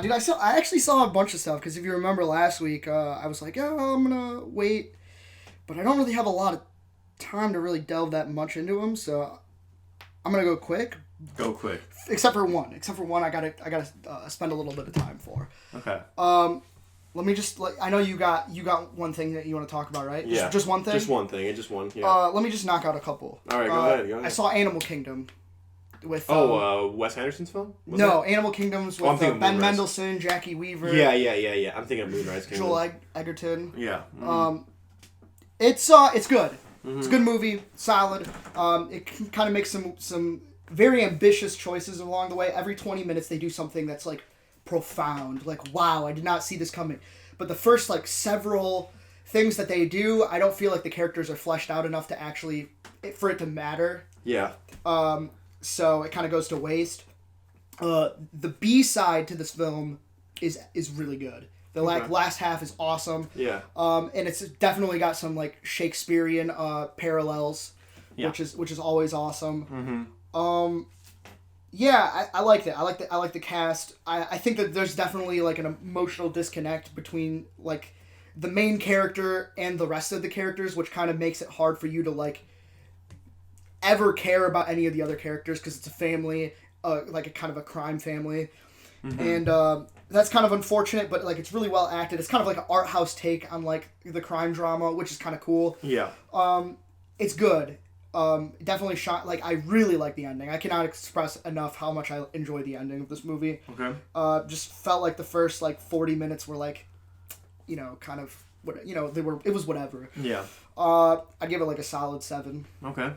Dude, I actually saw a bunch of stuff, because if you remember last week, I was like, I'm gonna wait, but I don't really have a lot of time to really delve that much into them, so I'm gonna go quick. Go quick. Except for one, I gotta spend a little bit of time for. Okay. Let me just I know you got one thing that you want to talk about, right? Yeah. Just one thing. Just one thing. Just one. Yeah. Let me just knock out a couple. All right, go ahead. I saw Animal Kingdom. With Wes Anderson's film? Animal Kingdom's with Ben Mendelsohn, Jackie Weaver. Yeah. I'm thinking of Moonrise Kingdom. Joel Egerton. Yeah. Mm-hmm. It's good. Mm-hmm. It's a good movie. Solid. It kind of makes some very ambitious choices along the way. Every 20 minutes they do something that's like profound. Like, wow, I did not see this coming. but the first like several things that they do, I don't feel like the characters are fleshed out enough to actually for it to matter. Yeah. So it kind of goes to waste. The B side to this film is really good. The last half is awesome. Yeah. And it's definitely got some like Shakespearean parallels, which is always awesome. Mm-hmm. Yeah, I liked it. I like the cast. I think that there's definitely like an emotional disconnect between like the main character and the rest of the characters, which kind of makes it hard for you to like ever care about any of the other characters because it's a family, like a kind of a crime family. And that's kind of unfortunate, but like it's really well acted. It's kind of like an art house take on like the crime drama, which is kind of cool. Yeah. It's good. Definitely shot. Like I really like the ending. I cannot express enough how much I enjoy the ending of this movie. Okay. Just felt like the first like 40 minutes were like, kind of what it was whatever. Yeah. I give it like a solid 7. Okay.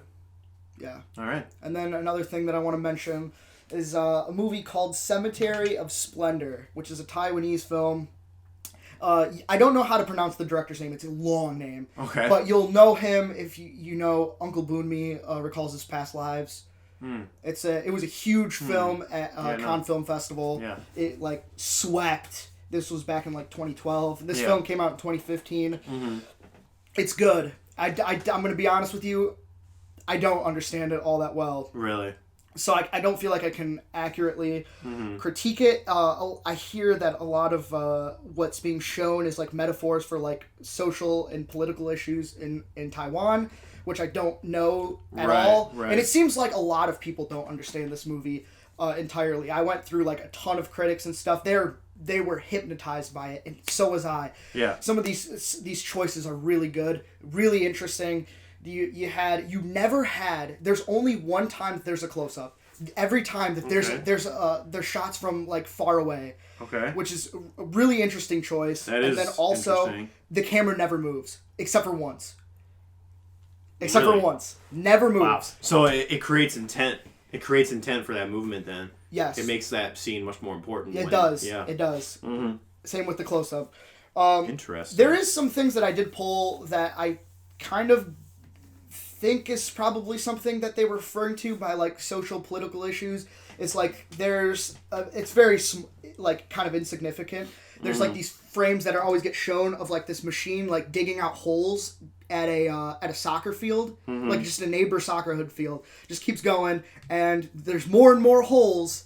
Yeah. All right. And then another thing that I want to mention is a movie called Cemetery of Splendor, which is a Taiwanese film. I don't know how to pronounce the director's name. It's a long name. Okay. But you'll know him if you know Uncle Boonmi Recalls His Past Lives. It was a huge film at Cannes Film Festival. Yeah. It like swept. This was back in like 2012. This film came out in 2015. It's good. I'm going to be honest with you. I don't understand it all that well. Really? So I don't feel like I can accurately critique it. I hear that a lot of what's being shown is like metaphors for like social and political issues in Taiwan, which I don't know at all. Right. And it seems like a lot of people don't understand this movie entirely. I went through like a ton of critics and stuff. They were hypnotized by it, and so was I. Yeah. Some of these choices are really good, really interesting. There's only one time that there's a close up. Every time that there's shots from like far away. Okay. Which is a really interesting choice. And then also the camera never moves except for once. For once, never moves. Wow. So it creates intent. It creates intent for that movement. Then. Yes. It makes that scene much more important. It does. Yeah. It does. Mm-hmm. Same with the close up. Interesting. There is some things that I did pull that I kind of think is probably something that they were referring to by like social political issues. It's like it's very like kind of insignificant. There's like these frames that always get shown of like this machine like digging out holes at a soccer field, like just a neighbor soccer hood field. Just keeps going, and there's more and more holes,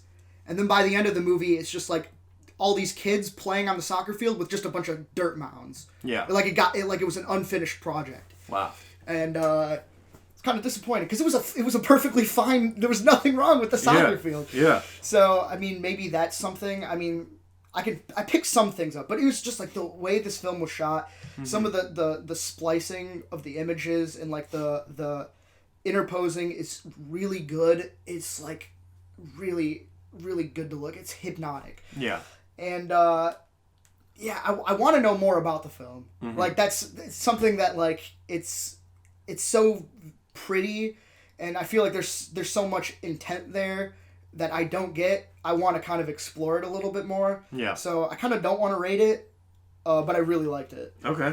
and then by the end of the movie, it's just like all these kids playing on the soccer field with just a bunch of dirt mounds. Yeah. Like it was an unfinished project. Wow. And it's kind of disappointing because it was a perfectly fine. There was nothing wrong with the soccer field. Yeah. So I mean, maybe that's something. I mean, I picked some things up, but it was just like the way this film was shot. Some of the splicing of the images and like the interposing is really good. It's like really really good to look. It's hypnotic. Yeah. And I want to know more about the film. Like it's something that like it's so pretty, and I feel like there's so much intent there that I don't get. I want to kind of explore it a little bit more. Yeah. So I kind of don't want to rate it, but I really liked it. Okay.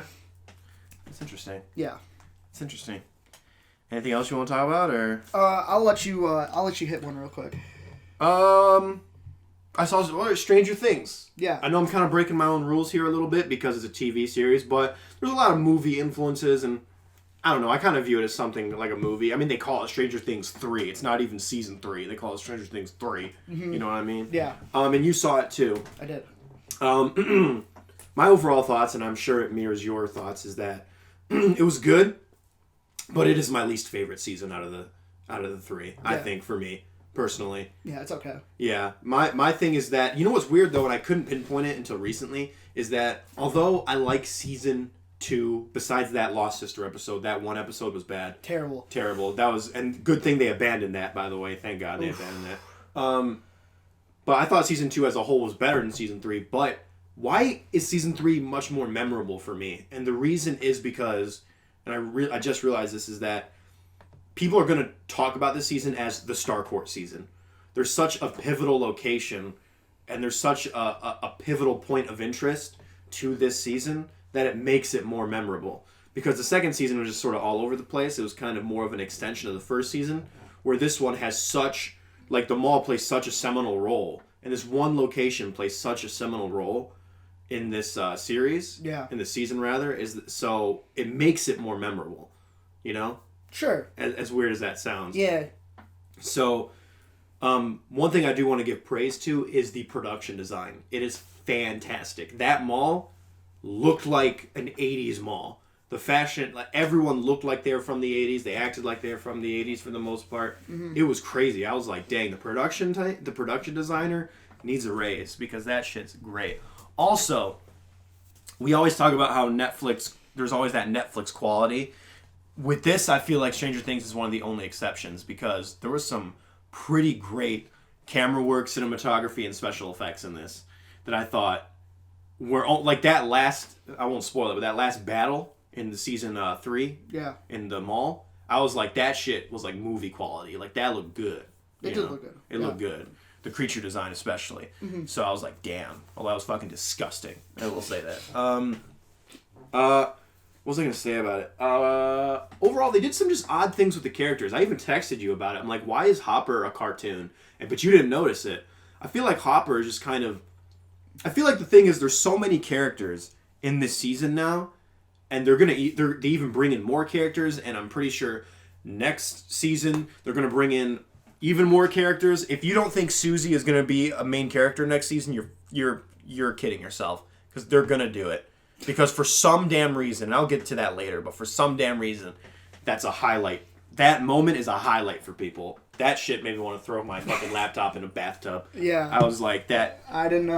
That's interesting. Yeah. It's interesting. Anything else you want to talk about, or? I'll let you hit one real quick. I saw Stranger Things. Yeah. I know I'm kind of breaking my own rules here a little bit because it's a TV series, but there's a lot of movie influences, and I don't know, I kind of view it as something like a movie. I mean, they call it Stranger Things 3. It's not even season 3. They call it Stranger Things 3. You know what I mean? Yeah. And you saw it too. I did. My overall thoughts, and I'm sure it mirrors your thoughts, is that it was good, but it is my least favorite season out of the 3. Yeah. I think, for me personally. Yeah, it's okay. Yeah, my thing is that, you know what's weird though, and I couldn't pinpoint it until recently, is that although I like season 2, besides that Lost Sister episode, that one episode was bad. Terrible. That was, and good thing they abandoned that, by the way. Thank God they abandoned that. But I thought season 2 as a whole was better than season 3. But why is season 3 much more memorable for me? And the reason is because, and I just realized this, is that people are going to talk about this season as the Starcourt season. There's such a pivotal location, and there's such a pivotal point of interest to this season that it makes it more memorable. Because the second season was just sort of all over the place. It was kind of more of an extension of the first season, where this one has such, like, the mall plays such a seminal role, and this one location plays such a seminal role in this series, in the season rather, so it makes it more memorable, you know? Sure. As weird as that sounds. Yeah. So, one thing I do want to give praise to is the production design. It is fantastic. That mall looked like an 80s mall. The fashion, like, everyone looked like they were from the 80s. They acted like they were from the 80s for the most part. It was crazy. I was like, dang, the production designer needs a raise, because that shit's great. Also, we always talk about how there's always that Netflix quality. With this, I feel like Stranger Things is one of the only exceptions, because there was some pretty great camera work, cinematography, and special effects in this that I thought were, like, that last, I won't spoil it, but that last battle in the season 3 in the mall, I was like, that shit was like movie quality. Like, that looked good. It did look good. It looked good. The creature design especially. So I was like, damn. Well, that was fucking disgusting. I will say that. What was I going to say about it? Overall, they did some just odd things with the characters. I even texted you about it. I'm like, why is Hopper a cartoon? But you didn't notice it. I feel like Hopper is just kind of... I feel like the thing is, there's so many characters in this season now, and they even bring in more characters, and I'm pretty sure next season they're going to bring in even more characters. If you don't think Susie is going to be a main character next season, you're kidding yourself, because they're going to do it. Because for some damn reason, and I'll get to that later, but for some damn reason, that's a highlight. That moment is a highlight for people. That shit made me want to throw my fucking laptop in a bathtub. Yeah. I was like, that. I didn't.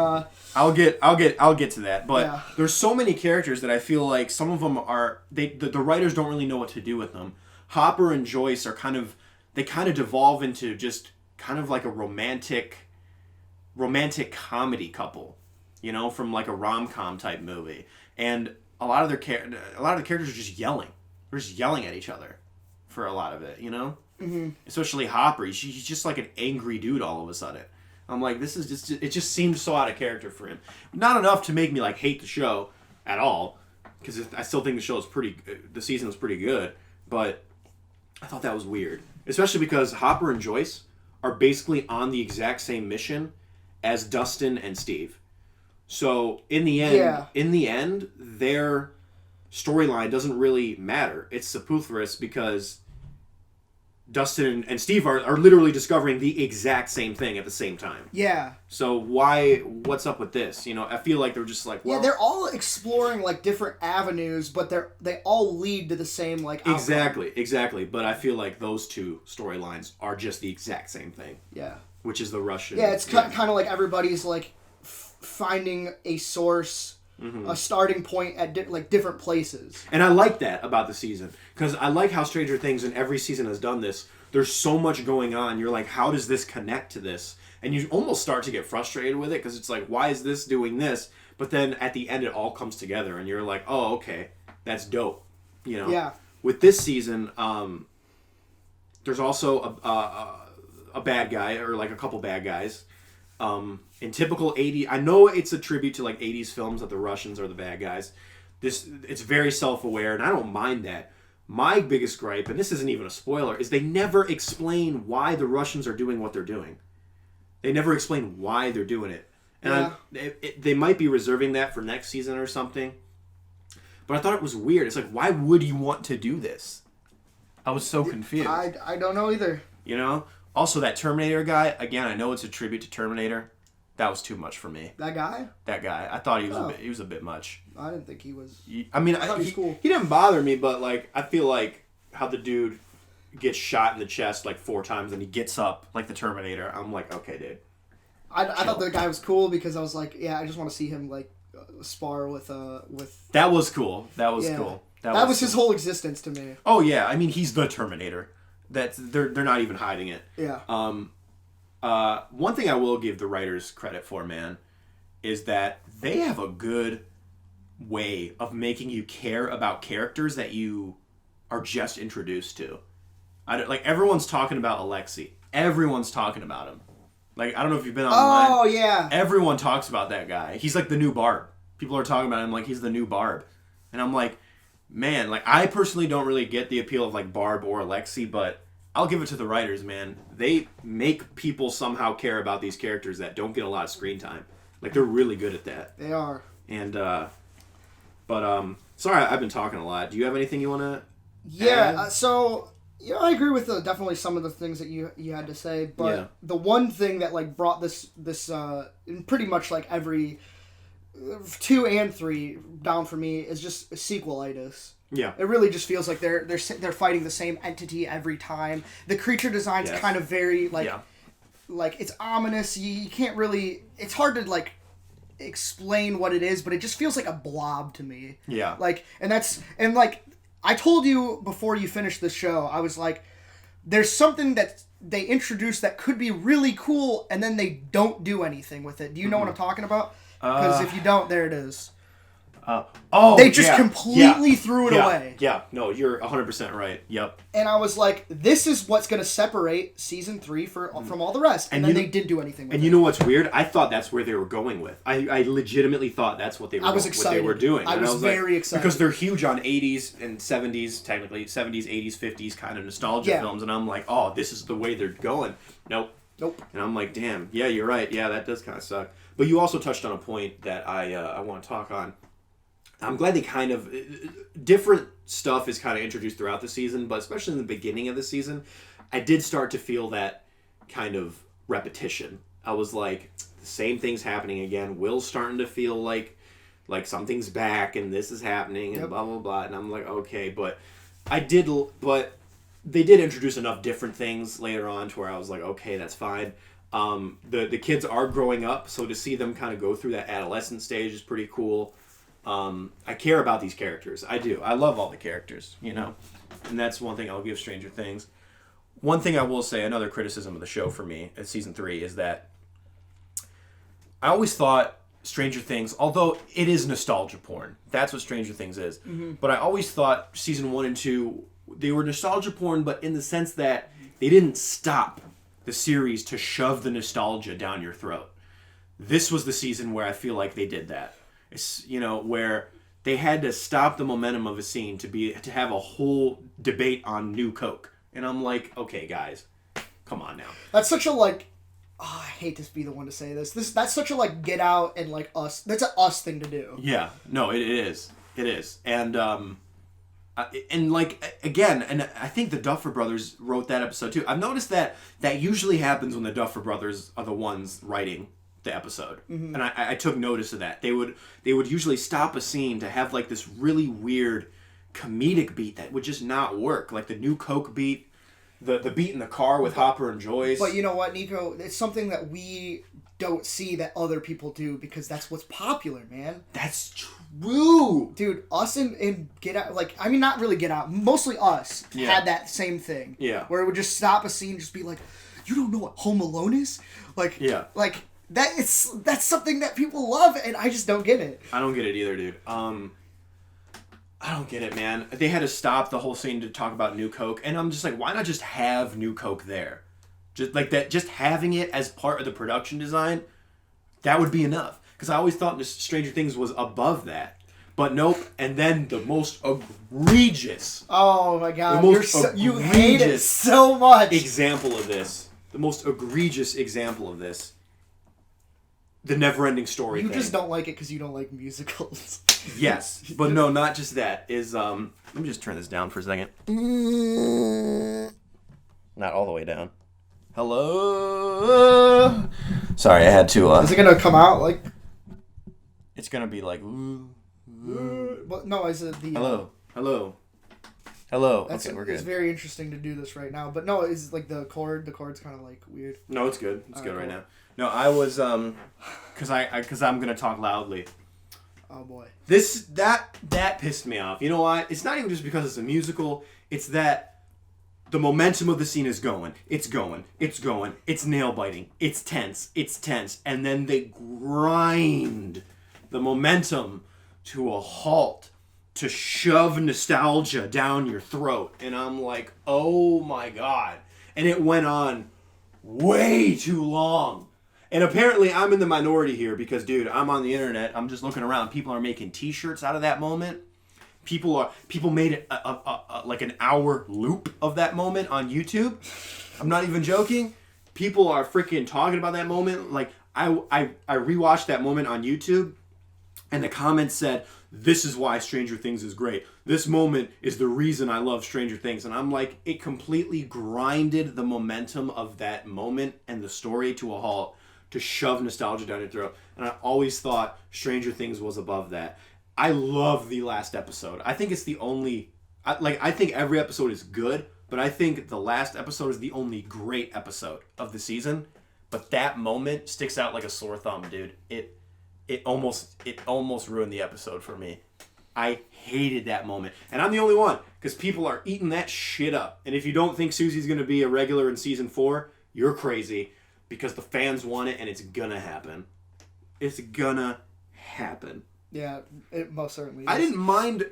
I'll get to that. But there's so many characters that I feel like some of them are the writers don't really know what to do with them. Hopper and Joyce are kind of devolve into just kind of like a romantic comedy couple, you know, from like a rom-com type movie. And a lot of the characters are just yelling. They're just yelling at each other for a lot of it, you know? Mm-hmm. Especially Hopper. He's just like an angry dude all of a sudden. I'm like, this is just... It just seems so out of character for him. Not enough to make me, like, hate the show at all. Because I still think the season was pretty good. But I thought that was weird. Especially because Hopper and Joyce are basically on the exact same mission as Dustin and Steve. So in the end, their storyline doesn't really matter. It's superfluous because Dustin and Steve are literally discovering the exact same thing at the same time. Yeah. So what's up with this? You know, I feel like they're just like, well, yeah, they're all exploring like different avenues, but they all lead to the same like outcome. Exactly. But I feel like those two storylines are just the exact same thing. Yeah. Which is the Russian. Yeah, it's kind of like everybody's like finding a source, a starting point at different places. And I like that about the season, because I like how Stranger Things in every season has done this. There's so much going on. You're like, how does this connect to this? And you almost start to get frustrated with it, because it's like, why is this doing this? But then at the end, it all comes together, and you're like, oh, okay, that's dope. You know? Yeah. With this season, there's also a bad guy, or like a couple bad guys. In typical 80s, I know it's a tribute to like 80s films that the Russians are the bad guys. It's very self-aware, and I don't mind that. My biggest gripe, and this isn't even a spoiler, is they never explain why the Russians are doing what they're doing. They never explain why they're doing it. And they might be reserving that for next season or something. But I thought it was weird. It's like, why would you want to do this? I was so confused. I don't know either. You know? Also, that Terminator guy, again, I know it's a tribute to Terminator. That was too much for me. That guy? That guy. I thought he was a bit much. I didn't think he was... I mean, thought he was cool. He didn't bother me, but like, I feel like how the dude gets shot in the chest like 4 times and he gets up like the Terminator. I'm like, okay, dude. I thought the guy was cool because I was like, yeah, I just want to see him like spar with. That was cool. That was cool. That was his whole existence to me. Oh yeah, I mean, he's the Terminator. They're not even hiding it. Yeah. One thing I will give the writers credit for, man, is that they have a good way of making you care about characters that you are just introduced to. Like, everyone's talking about Alexei. Everyone's talking about him. Like, I don't know if you've been online. Oh, yeah. Everyone talks about that guy. He's like the new Bart. People are talking about him like he's the new Barb. And I'm like, man, like, I personally don't really get the appeal of, like, Barb or Lexi, but I'll give it to the writers, man. They make people somehow care about these characters that don't get a lot of screen time. Like, they're really good at that. They are. And, sorry, I've been talking a lot. Do you have anything you want to Yeah, so, I agree with definitely some of the things that you had to say, but the one thing that, like, brought this in pretty much, like, every 2 and 3 down for me is just sequelitis. Yeah. It really just feels like they're fighting the same entity every time. The creature design's kind of very, like, like, it's ominous. You can't really... It's hard to, like, explain what it is, but it just feels like a blob to me. Yeah. Like, and that's... And, like, I told you before you finished the show, I was like, there's something that they introduced that could be really cool, and then they don't do anything with it. Do you know what I'm talking about? Because if you don't, there it is. They just completely threw it away. Yeah, no, you're 100% right. Yep. And I was like, this is what's going to separate season 3 from all the rest. And then they didn't do anything with it. And you know what's weird? I thought that's where they were going with. I legitimately thought that's what they were, excited. What they were doing. I was very excited. Because they're huge on 80s and 70s, technically, 70s, 80s, 50s kind of nostalgia films. And I'm like, oh, this is the way they're going. Nope. And I'm like, damn, yeah, you're right. Yeah, that does kind of suck. But you also touched on a point that I want to talk on. I'm glad they kind of... Different stuff is kind of introduced throughout the season, but especially in the beginning of the season, I did start to feel that kind of repetition. I was like, the same thing's happening again. Will's starting to feel like something's back and this is happening and blah, blah, blah. And I'm like, okay, but they did introduce enough different things later on to where I was like, okay, that's fine. The kids are growing up, so to see them kind of go through that adolescent stage is pretty cool. I care about these characters. I do. I love all the characters, and that's one thing I'll give Stranger Things. One thing I will say, another criticism of the show for me at season 3 is that I always thought Stranger Things, although it is nostalgia porn, that's what Stranger Things is, but I always thought season 1 and 2, they were nostalgia porn, but in the sense that they didn't stop the series to shove the nostalgia down your throat. This was the season where I feel like they did that. It's, where they had to stop the momentum of a scene to have a whole debate on New Coke. And I'm like, okay, guys, come on now. That's such a, like, I hate to be the one to say this. That's such a, like, Get Out and, like, Us. That's an Us thing to do. Yeah, no, it is. It is. And like, again, and I think the Duffer Brothers wrote that episode too. I've noticed that usually happens when the Duffer Brothers are the ones writing the episode. And I took notice of that. They would usually stop a scene to have like this really weird comedic beat that would just not work. Like the New Coke beat, the beat in the car with Hopper and Joyce. But you know what, Nico? It's something that we don't see that other people do because that's what's popular, man. That's true. Dude, Us and Get Out, like, I mean, not really Get Out, mostly Us had that same thing. Yeah. Where it would just stop a scene and just be like, you don't know what Home Alone is? Like, like, that's something that people love, and I just don't get it. I don't get it either, dude. I don't get it, man. They had to stop the whole scene to talk about New Coke, and I'm just like, why not just have New Coke there? Just like that, just having it as part of the production design, that would be enough. Because I always thought Stranger Things was above that. But nope, and then the most egregious... Oh my god, you hate it so much! ...example of this. The most egregious example of this. The never-ending story thing. You just don't like it because you don't like musicals. Yes, but no, not just that. Let me just turn this down for a second. Not all the way down. Hello? Sorry, I had to... Is it going to come out like... It's going to be like... Well, no, is it the... Hello. Okay, we're good. It's very interesting to do this right now. But no, it's like the chord's kind of like weird. No, it's good. It's good right now. No, I was... Because I'm going to talk loudly. Oh, boy. That pissed me off. You know why? It's not even just because it's a musical. It's that the momentum of the scene is going. It's going. It's nail-biting. It's tense. And then they grind the momentum to a halt to shove nostalgia down your throat. And I'm like, oh my God. And it went on way too long. And apparently I'm in the minority here because, dude, I'm on the internet. I'm just looking around. People are making T-shirts out of that moment. People made it like an hour loop of that moment on YouTube. I'm not even joking. People are freaking talking about that moment. Like I rewatched that moment on YouTube, and the comments said, "This is why Stranger Things is great. This moment is the reason I love Stranger Things." And I'm like, it completely grinded the momentum of that moment and the story to a halt to shove nostalgia down your throat. And I always thought Stranger Things was above that. I love the last episode. I think it's the only... I think every episode is good, but I think the last episode is the only great episode of the season. But that moment sticks out like a sore thumb, dude. It almost ruined the episode for me. I hated that moment. And I'm the only one, because people are eating that shit up. And if you don't think Susie's going to be a regular in season 4, you're crazy, because the fans want it, and it's going to happen. It's going to happen. Yeah, it most certainly is. I didn't mind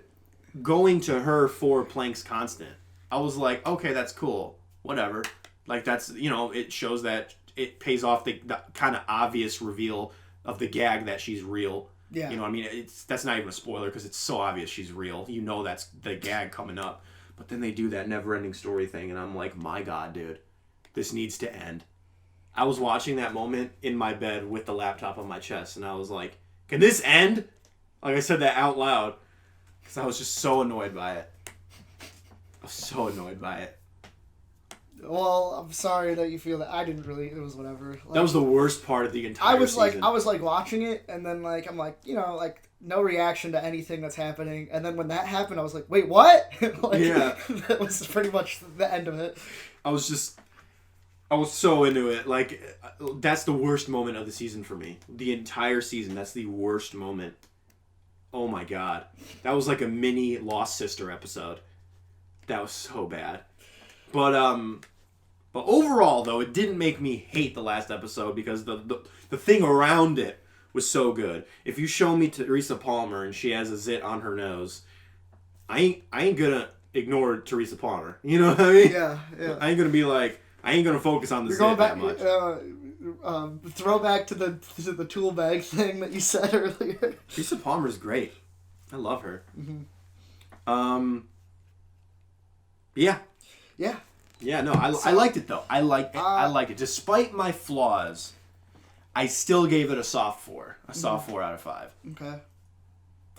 going to her for Planck's constant. I was like, okay, that's cool. Whatever. Like, that's, it shows that it pays off the kind of obvious reveal of the gag that she's real. Yeah. You know what I mean? That's not even a spoiler because it's so obvious she's real. You know that's the gag coming up. But then they do that never-ending story thing, and I'm like, my God, dude. This needs to end. I was watching that moment in my bed with the laptop on my chest, and I was like, can this end? Like, I said that out loud because I was just so annoyed by it. I was so annoyed by it. Well, I'm sorry that you feel that. I didn't really. It was whatever. Like, that was the worst part of the entire season. I was watching it, and then I'm like, no reaction to anything that's happening. And then when that happened, I was like, wait, what? Yeah. That was pretty much the end of it. I was so into it. Like, that's the worst moment of the season for me. The entire season, that's the worst moment. Oh my God. That was like a mini Lost Sister episode. That was so bad. But overall, though, it didn't make me hate the last episode because the thing around it was so good. If you show me Teresa Palmer and she has a zit on her nose, I ain't gonna ignore Teresa Palmer. You know what I mean? Yeah. I ain't gonna be like, I ain't gonna focus on the zit that much. Throwback to the tool bag thing that you said earlier. Teresa Palmer's great. I love her. Mm-hmm. Yeah. Yeah. Yeah, no, I liked it, though. I liked it. Despite my flaws, I still gave it a soft 4. A soft 4 out of 5. Okay.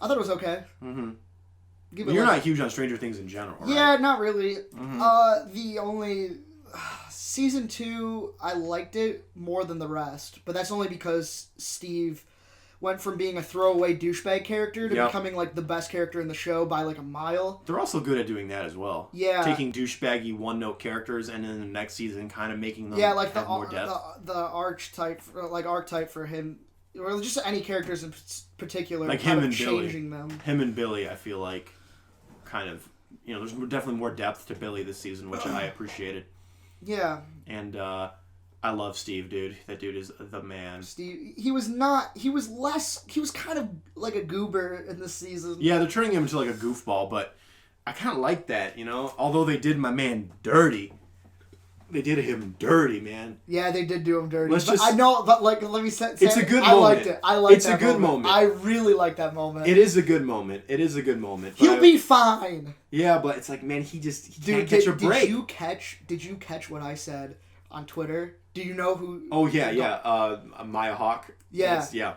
I thought it was okay. Mm-hmm. You're not huge on Stranger Things in general, right? Yeah, not really. Mm-hmm. The only... Season 2, I liked it more than the rest. But that's only because Steve went from being a throwaway douchebag character to becoming the best character in the show by a mile. They're also good at doing that as well. Yeah. Taking douchebaggy one-note characters and then in the next season kind of making them have more depth. The archetype for him, or just any characters in particular, like kind him of and changing Billy. them. Him and Billy, I feel like, kind of, there's definitely more depth to Billy this season, which I appreciated. Yeah. And I love Steve, dude. That dude is the man. Steve, he was kind of like a goober in this season. Yeah, they're turning him into a goofball, but I kind of like that, Although they did my man dirty. They did him dirty, man. Yeah, they did do him dirty. I know, but let me say it's a good moment. I liked it. It's a good moment. I really like that moment. It is a good moment. He'll be fine. Yeah, but it's like, man, he can't catch a break. Did you catch what I said on Twitter? Do you know who? Oh yeah. Maya Hawke. Yeah. Yeah.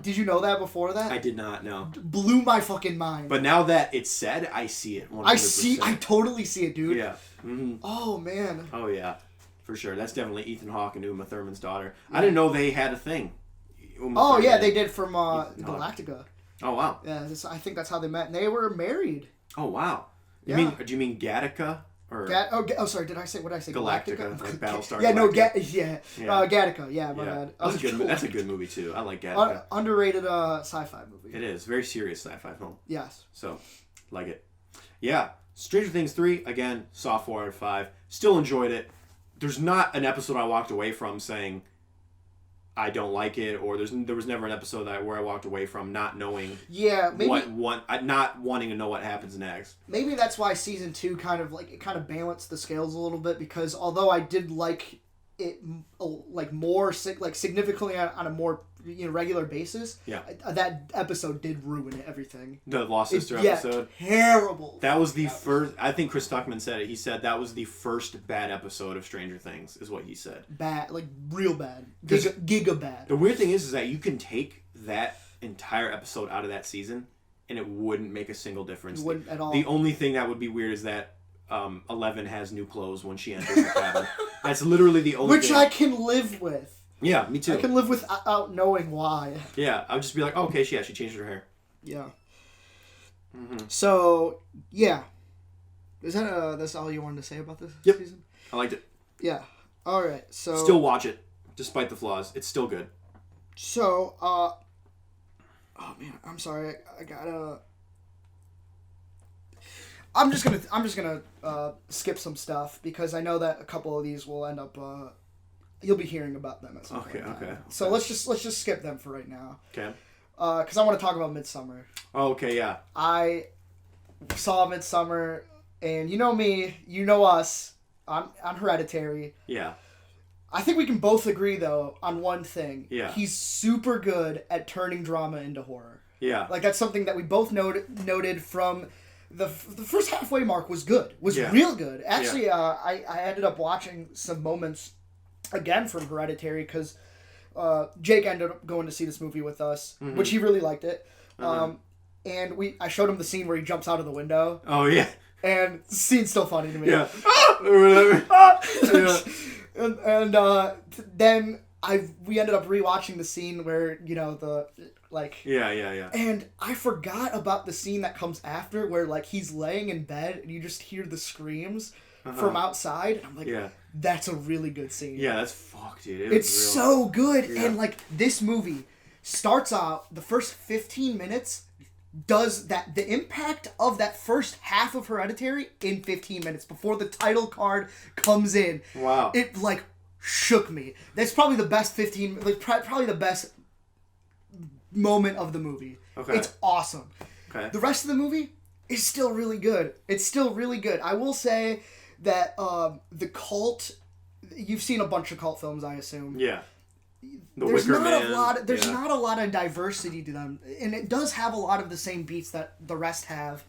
Did you know that before that? I did not know. Blew my fucking mind. But now that it's said, I see it. 100%. I totally see it, dude. Yeah. Mm-hmm. Oh man. Oh yeah, for sure. That's definitely Ethan Hawke and Uma Thurman's daughter. Yeah. I didn't know they had a thing. They did from Galactica. Oh wow. Yeah, I think that's how they met. And they were married. Oh wow. Do you mean Gattaca? Sorry. Did I say what did I say? Galactica, like Battlestar. Yeah, Galactica. no, Gattaca. Yeah, my bad. That's a good movie too. I like Gattaca. Underrated sci-fi movie. It is very serious sci-fi film. Yes. So, like it. Yeah, Stranger Things 3 again, soft 4 out of 5. Still enjoyed it. There's not an episode I walked away from saying I don't like it, or there was never an episode where I walked away from not knowing. Yeah, maybe not wanting to know what happens next. Maybe that's why season 2 kind of balanced the scales a little bit, because although I did like it like more like significantly on a more regular basis. Yeah. That episode did ruin everything. The Lost Sister episode. Terrible. That was the first. I think Chris Tuckman said it. He said that was the first bad episode of Stranger Things, is what he said. Bad, like real bad, giga bad. The weird thing is that you can take that entire episode out of that season, and it wouldn't make a single difference. It wouldn't at all. The only thing that would be weird is that 11 has new clothes when she enters the cabin. That's literally the only. Which thing. I can live with. Yeah, me too. I can live without knowing why. Yeah, I would just be like, oh, okay, she changed her hair. Yeah. Mm-hmm. So, yeah. Is that that's all you wanted to say about this season? I liked it. Yeah. All right. So still watch it, despite the flaws. It's still good. So, oh man, I'm sorry. I gotta. I'm just gonna skip some stuff because I know that a couple of these will end up. You'll be hearing about them at some point. Okay. So let's just skip them for right now. Okay. Because I want to talk about Midsummer. Oh, okay, yeah. I saw Midsummer, and you know me, you know us, on Hereditary. Yeah. I think we can both agree, though, on one thing. Yeah. He's super good at turning drama into horror. Yeah. Like, that's something that we both noted from the first halfway mark was good. Was real good. Actually, I ended up watching some moments again from Hereditary because Jake ended up going to see this movie with us, which he really liked it. And I showed him the scene where he jumps out of the window. Oh yeah, and the scene's still funny to me. Yeah, or whatever. And then we ended up rewatching the scene where Yeah. And I forgot about the scene that comes after where like he's laying in bed and you just hear the screams from outside. And I'm like, that's a really good scene. Yeah, that's fucked, dude. It's so good. Yeah. And like this movie starts out, the first 15 minutes does the impact of that first half of Hereditary in 15 minutes before the title card comes in. Wow. It like shook me. That's probably the best probably the best moment of the movie. Okay. It's awesome. Okay. The rest of the movie is still really good. It's still really good. I will say that the cult, you've seen a bunch of cult films, I assume. Yeah. There's not a lot of diversity to them, and it does have a lot of the same beats that the rest have.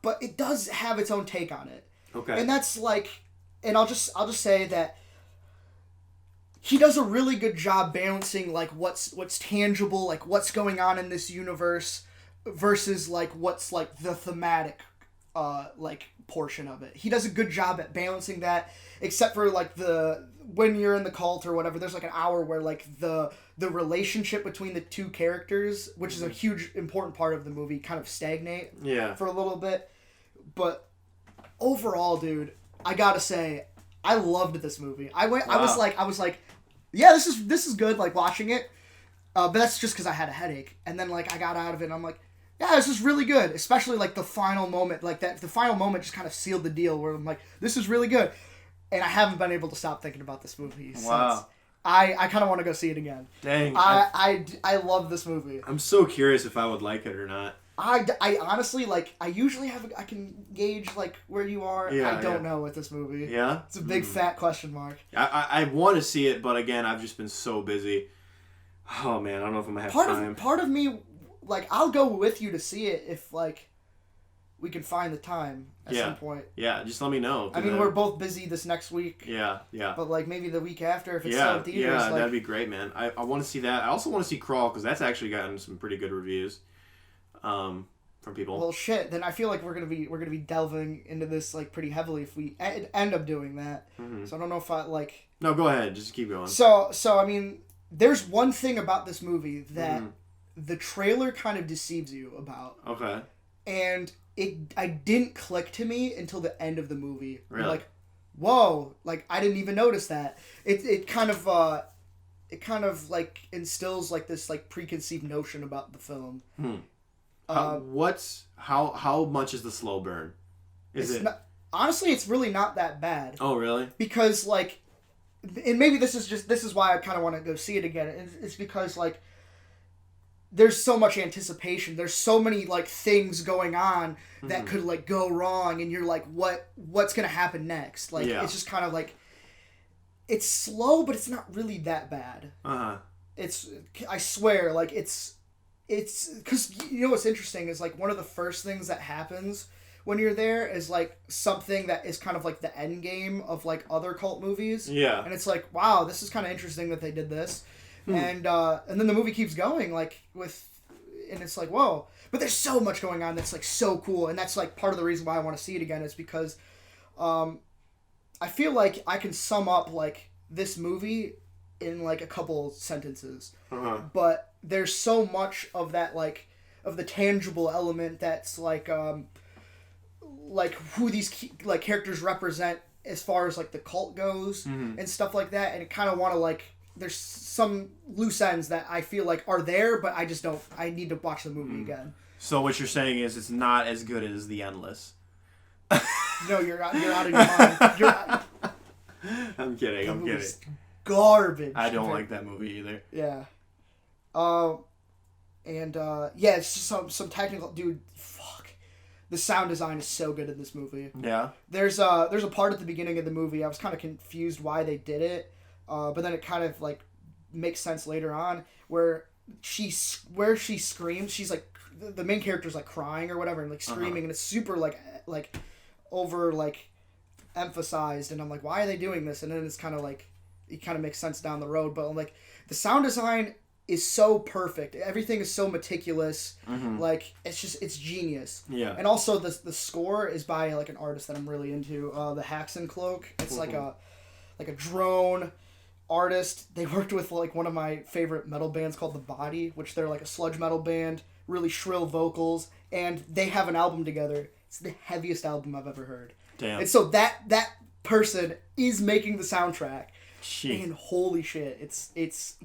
But it does have its own take on it. Okay. And that's like, and I'll just say that he does a really good job balancing like what's tangible, like what's going on in this universe, versus like what's like the thematic, like portion of it. He does a good job at balancing that, except for like when you're in the cult or whatever, there's like an hour where like the relationship between the two characters, which is a huge important part of the movie, kind of stagnate for a little bit. But overall, dude, I gotta say, I loved this movie. I was like, yeah, this is good, like watching it. But that's just because I had a headache. And then like I got out of it and I'm like, yeah, this is really good. Especially like the final moment, like that. The final moment just kind of sealed the deal. Where I'm like, this is really good, and I haven't been able to stop thinking about this movie since. I kind of want to go see it again. Dang. I love this movie. I'm so curious if I would like it or not. I honestly like. I usually I can gauge like where you are. Yeah, I don't know with this movie. Yeah, it's a big fat question mark. I want to see it, but again, I've just been so busy. Oh man, I don't know if I'm gonna have time. Part of me. Like, I'll go with you to see it if, like, we can find the time at some point. Yeah, just let me know. I mean, we're both busy this next week. Yeah. But, like, maybe the week after if it's still in theaters. Yeah, like, that'd be great, man. I want to see that. I also want to see Crawl, because that's actually gotten some pretty good reviews from people. Well, shit. Then I feel like we're gonna be delving into this, like, pretty heavily if we end up doing that. Mm-hmm. So I don't know if I, like... No, go ahead. Just keep going. So I mean, there's one thing about this movie that... the trailer kind of deceives you about. Okay. And I didn't click to me until the end of the movie. Really? Like, whoa, like I didn't even notice that. It kind of like instills like this like preconceived notion about the film. How much is the slow burn? Honestly, it's really not that bad. Oh, really? Because like, and maybe this is why I kind of want to go see it again. It's because like, there's so much anticipation. There's so many like things going on that could like go wrong, and you're like, what's gonna happen next? Like it's just kind of like it's slow, but it's not really that bad. I swear, like it's because you know what's interesting is like one of the first things that happens when you're there is like something that is kind of like the end game of like other cult movies. Yeah. And it's like, wow, this is kind of interesting that they did this. And then the movie keeps going like and it's like, whoa. But there's so much going on that's like so cool, and that's like part of the reason why I want to see it again is because I feel like I can sum up like this movie in like a couple sentences. But there's so much of that like of the tangible element that's like who these like characters represent as far as like the cult goes and stuff like that, and it kind of want to like there's some loose ends that I feel like are there, but I just don't. I need to watch the movie again. So what you're saying is it's not as good as The Endless. No, you're out of your mind. I'm kidding. I'm kidding. Garbage. I don't like that movie either. Yeah. Yeah, it's just some technical dude. Fuck. The sound design is so good in this movie. Yeah. There's a part at the beginning of the movie I was kind of confused why they did it, but then it kind of like makes sense later on where she screams. She's like the main character's like crying or whatever and like screaming and it's super like over like emphasized and I'm like, why are they doing this? And then it's kind of like it kind of makes sense down the road, but like the sound design is so perfect. Everything is so meticulous. Like it's genius. Yeah. And also the score is by like an artist that I'm really into. The Haxon Cloak. It's like a drone artist. They worked with like one of my favorite metal bands called The Body, which they're like a sludge metal band, really shrill vocals, and they have an album together. It's the heaviest album I've ever heard. Damn. And so that person is making the soundtrack. Shit. And holy shit, it's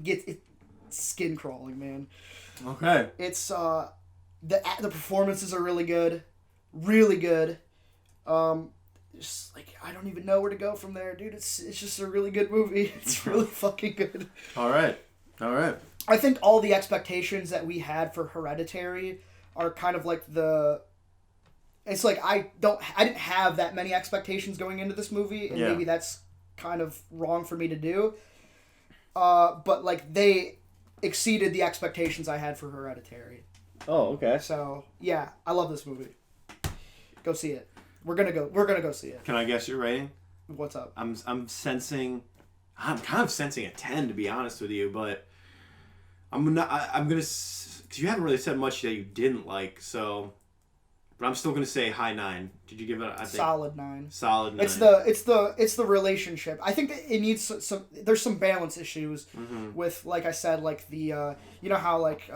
skin crawling, man. Okay. It's the performances are really good. Just like I don't even know where to go from there, dude. It's just a really good movie. It's really fucking good. All right. I think all the expectations that we had for Hereditary are kind of like it's like I didn't have that many expectations going into this movie, and maybe that's kind of wrong for me to do. But like they exceeded the expectations I had for Hereditary. Oh, okay. So yeah, I love this movie. Go see it. We're gonna go see it. Can I guess your rating? What's up? I'm kind of sensing a 10 to be honest with you, but I'm gonna because you haven't really said much that you didn't like, so. But I'm still gonna say high 9. Did you give it? I think solid 9. Solid 9. It's the relationship. I think that it needs some. There's some balance issues with, like I said, like the you know how like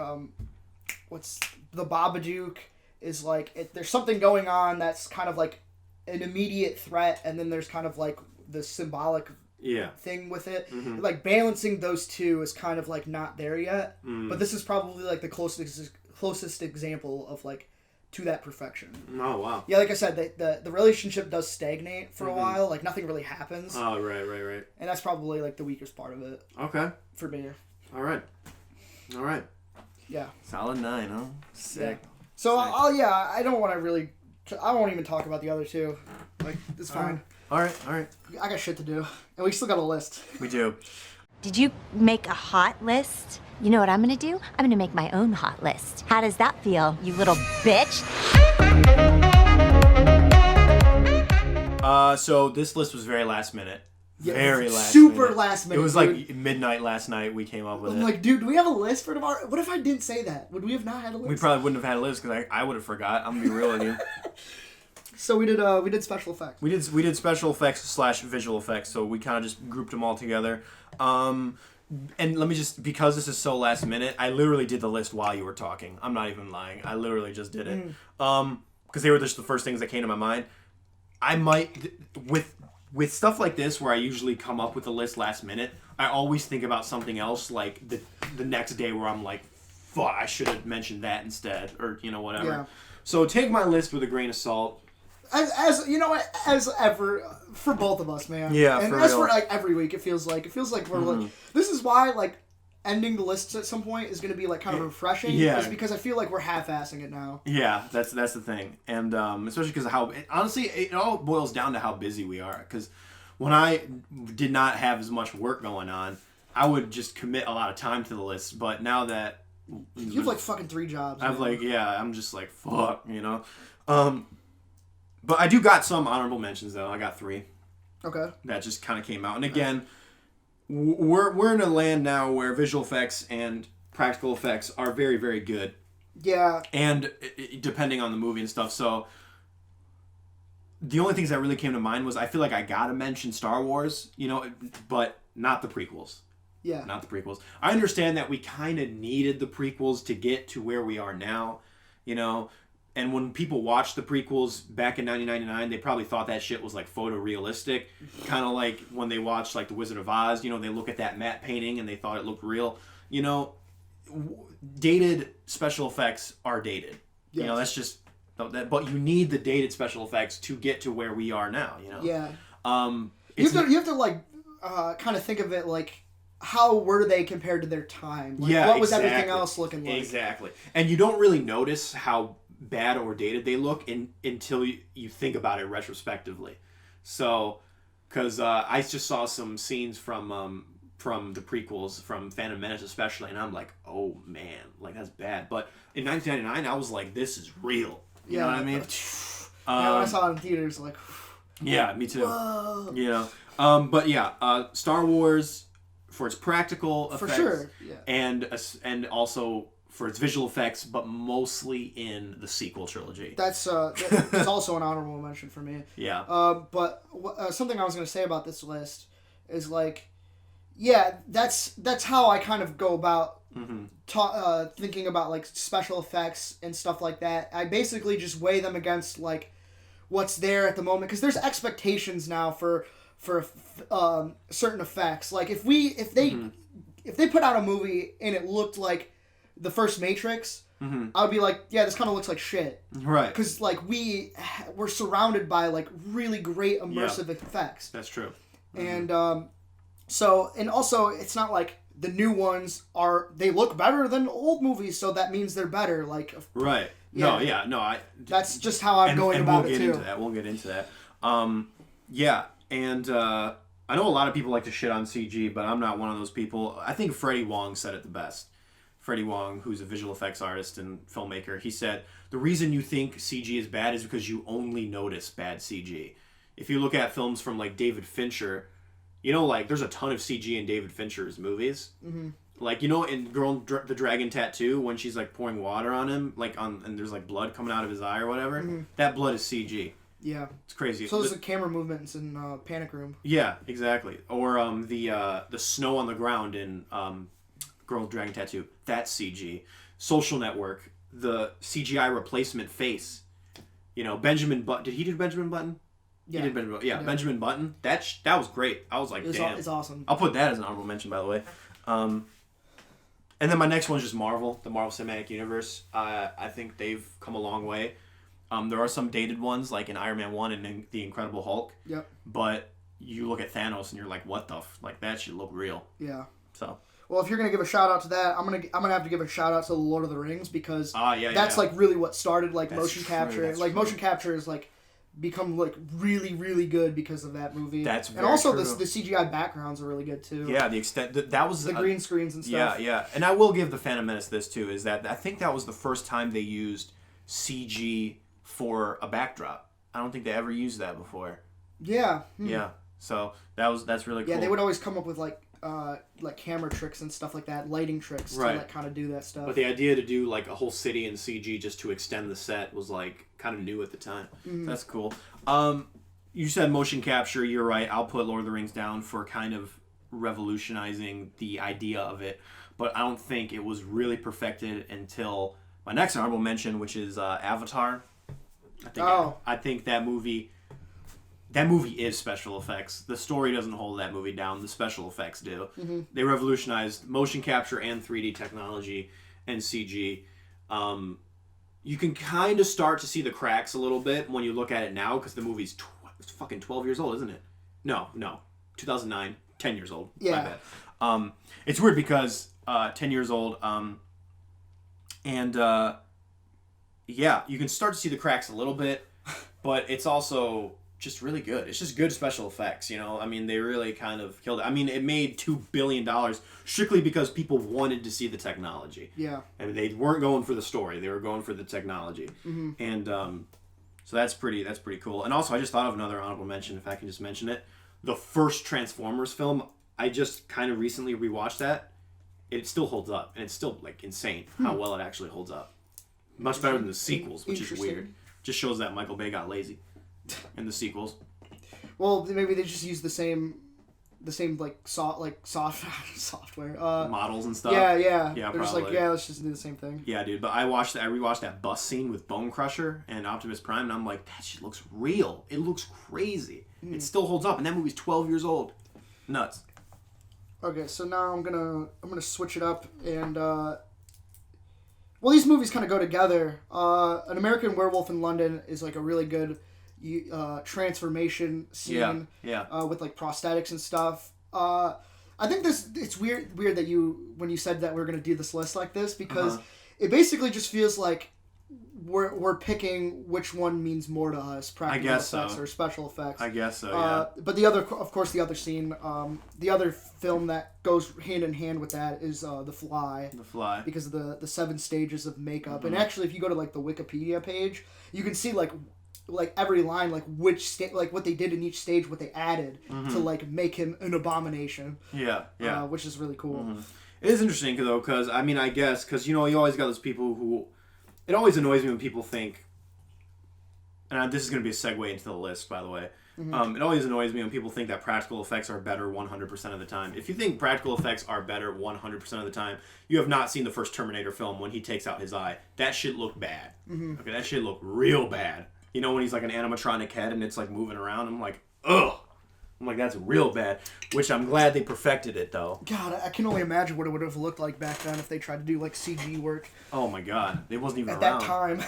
what's the Babadook is like. There's something going on that's kind of like an immediate threat, and then there's kind of like the symbolic thing with it. Like balancing those two is kind of like not there yet. But this is probably like the closest example of like. To that perfection. Oh, wow. Yeah, like I said, the relationship does stagnate for a while. Like, nothing really happens. Oh, right. And that's probably, like, the weakest part of it. Okay. For me. All right. Yeah. Solid 9, huh? Sick. Yeah. So, I don't want to really... I won't even talk about the other two. Like, it's fine. All right. I got shit to do. And we still got a list. We do. Did you make a hot list? You know what I'm gonna do? I'm gonna make my own hot list. How does that feel, you little bitch? So this list was very last minute. Yeah, very last super minute. last minute. It was like midnight last night we came up with it. I'm like, dude, do we have a list for tomorrow? What if I didn't say that? Would we have not had a list? We probably wouldn't have had a list because I would have forgot. I'm gonna be real with you. So we did special effects. We did special effects / visual effects. So we kind of just grouped them all together. And let me just, because this is so last minute, I literally did the list while you were talking. I'm not even lying. I literally just did it. Because they were just the first things that came to my mind. I might, with stuff like this where I usually come up with a list last minute, I always think about something else like the next day where I'm like, fuck, I should have mentioned that instead, or, whatever. Yeah. So take my list with a grain of salt. As you know, as ever for both of us, man. Yeah, and for as real. For like every week, it feels like we're like. This is why like ending the lists at some point is going to be like kind of refreshing. Yeah, is because I feel like we're half-assing it now. Yeah, that's the thing, and especially because of how honestly it all boils down to how busy we are. Because when I did not have as much work going on, I would just commit a lot of time to the list. But now that you have like fucking 3 jobs. I'm just like fuck, you know. But I do got some honorable mentions though. I got 3. Okay. That just kind of came out, and again, we're in a land now where visual effects and practical effects are very, very good. Yeah. And depending on the movie and stuff, so the only things that really came to mind was I feel like I gotta mention Star Wars, you know, but not the prequels. Yeah. Not the prequels. I understand that we kind of needed the prequels to get to where we are now, you know. And when people watched the prequels back in 1999, they probably thought that shit was like photorealistic. Kind of like when they watched like The Wizard of Oz, you know, they look at that matte painting and they thought it looked real. You know, dated special effects are dated. Yes. You know, that's just but you need the dated special effects to get to where we are now, you know. Yeah. You have to like kind of think of it like how were they compared to their time? Like, yeah, what was everything else looking like? Exactly. And you don't really notice how bad or dated they look until you think about it retrospectively. So, because I just saw some scenes from the prequels, from Phantom Menace especially, and I'm like, oh man, like that's bad. But in 1999, I was like, this is real. You know what I mean? Yeah, when I saw it in theaters, like. Yeah, me too. Whoa. You know, but yeah, Star Wars for its practical effects, for sure, yeah, and also for its visual effects, but mostly in the sequel trilogy. That's also an honorable mention for me. Yeah. But something I was going to say about this list is like, yeah, that's how I kind of go about thinking about like special effects and stuff like that. I basically just weigh them against like what's there at the moment, because there's expectations now for certain effects. Like if they put out a movie and it looked like the first Matrix, I would be like, yeah, this kind of looks like shit. Right. Because, like, we're surrounded by, like, really great immersive effects. That's true. And, and also, it's not like the new ones they look better than old movies, so that means they're better. Like, right. Yeah. That's just how I'm going about it, too. We'll get into that. Yeah, and I know a lot of people like to shit on CG, but I'm not one of those people. I think Freddie Wong said it the best. Freddie Wong, who's a visual effects artist and filmmaker, he said, the reason you think CG is bad is because you only notice bad CG. If you look at films from, like, David Fincher, you know, like, there's a ton of CG in David Fincher's movies. Mm-hmm. Like, you know, in Girl the Dragon Tattoo, when she's, like, pouring water on him, like, and there's, like, blood coming out of his eye or whatever, that blood is CG. Yeah. It's crazy. So there's the camera movements in Panic Room. Yeah, exactly. Or the snow on the ground in Girl Dragon Tattoo. That's CG. Social Network, the CGI replacement face. You know, Benjamin Button. Did he do Benjamin Button? Yeah. He did Benjamin Button. Yeah, Benjamin Button. That was great. I was like, damn. It's awesome. I'll put that as an honorable mention, by the way. And then my next one is just Marvel, the Marvel Cinematic Universe. I think they've come a long way. There are some dated ones, like in Iron Man 1 and The Incredible Hulk. Yep. But you look at Thanos and you're like, what the like that should look real. Yeah. So. Well, if you're gonna give a shout out to that, I'm gonna have to give a shout out to the Lord of the Rings, because that's like really what started like motion capture. Like motion capture is like become like really, really good because of that movie. That's very and also true. the CGI backgrounds are really good too. Yeah, the extent that was the green screens and stuff. Yeah. And I will give the Phantom Menace this too, is that I think that was the first time they used CG for a backdrop. I don't think they ever used that before. Yeah. Yeah. So that's really cool. Yeah, they would always come up with like camera tricks and stuff like that, lighting tricks to like kind of do that stuff. But the idea to do like a whole city in CG just to extend the set was like kind of new at the time. Mm-hmm. That's cool. You said motion capture. You're right. I'll put Lord of the Rings down for kind of revolutionizing the idea of it, but I don't think it was really perfected until my next honorable mention, which is Avatar. I think that movie is special effects. The story doesn't hold that movie down. The special effects do. Mm-hmm. They revolutionized motion capture and 3D technology and CG. You can kind of start to see the cracks a little bit when you look at it now, because the movie's it's fucking 12 years old, isn't it? No. 2009. 10 years old. Yeah. My bad. It's weird because 10 years old, you can start to see the cracks a little bit, but it's also just really good. It's just good special effects, you know? I mean, they really kind of killed it. I mean, it made $2 billion strictly because people wanted to see the technology. Yeah. I mean, they weren't going for the story. They were going for the technology. Mm-hmm. And so that's pretty cool. And also, I just thought of another honorable mention, if I can just mention it. The first Transformers film, I just kind of recently rewatched that. It still holds up. And it's still, like, insane how well it actually holds up. Much better than the sequels, which is weird. Just shows that Michael Bay got lazy in the sequels. Well, maybe they just use the same like software models and stuff. Yeah. Yeah, They're probably. just like, yeah, let's just do the same thing. Yeah, dude. But I rewatched that bus scene with Bone Crusher and Optimus Prime, and I'm like, that shit looks real. It looks crazy. It still holds up, and that movie's 12 years old. Nuts. Okay, so now I'm gonna switch it up and. Well, these movies kind of go together. An American Werewolf in London is like a really good transformation scene. Yeah. With like prosthetics and stuff. I think it's weird that when you said that we're gonna do this list like this because it basically just feels like we're picking which one means more to us, practical effects or special effects. I guess so. Yeah. But the other scene, the other film that goes hand in hand with that is The Fly. The Fly. Because of the 7 stages of makeup, and actually, if you go to like the Wikipedia page, you can see like every line, like which like what they did in each stage, what they added to like make him an abomination. Yeah. Which is really cool. It is interesting though, because I mean, I guess because you always got those people who. It always annoys me when people think, and this is going to be a segue into the list, by the way. It always annoys me when people think that practical effects are better 100% of the time. If you think practical effects are better 100% of the time, you have not seen the first Terminator film when he takes out his eye. That shit looked bad. Okay, that shit looked real bad. You know, when he's like an animatronic head and it's like moving around, I'm like, ugh. I'm like, that's real bad. Which I'm glad they perfected it, though. God, I can only imagine what it would have looked like back then if they tried to do, like, CG work. Oh, my God. It wasn't even at around. that time.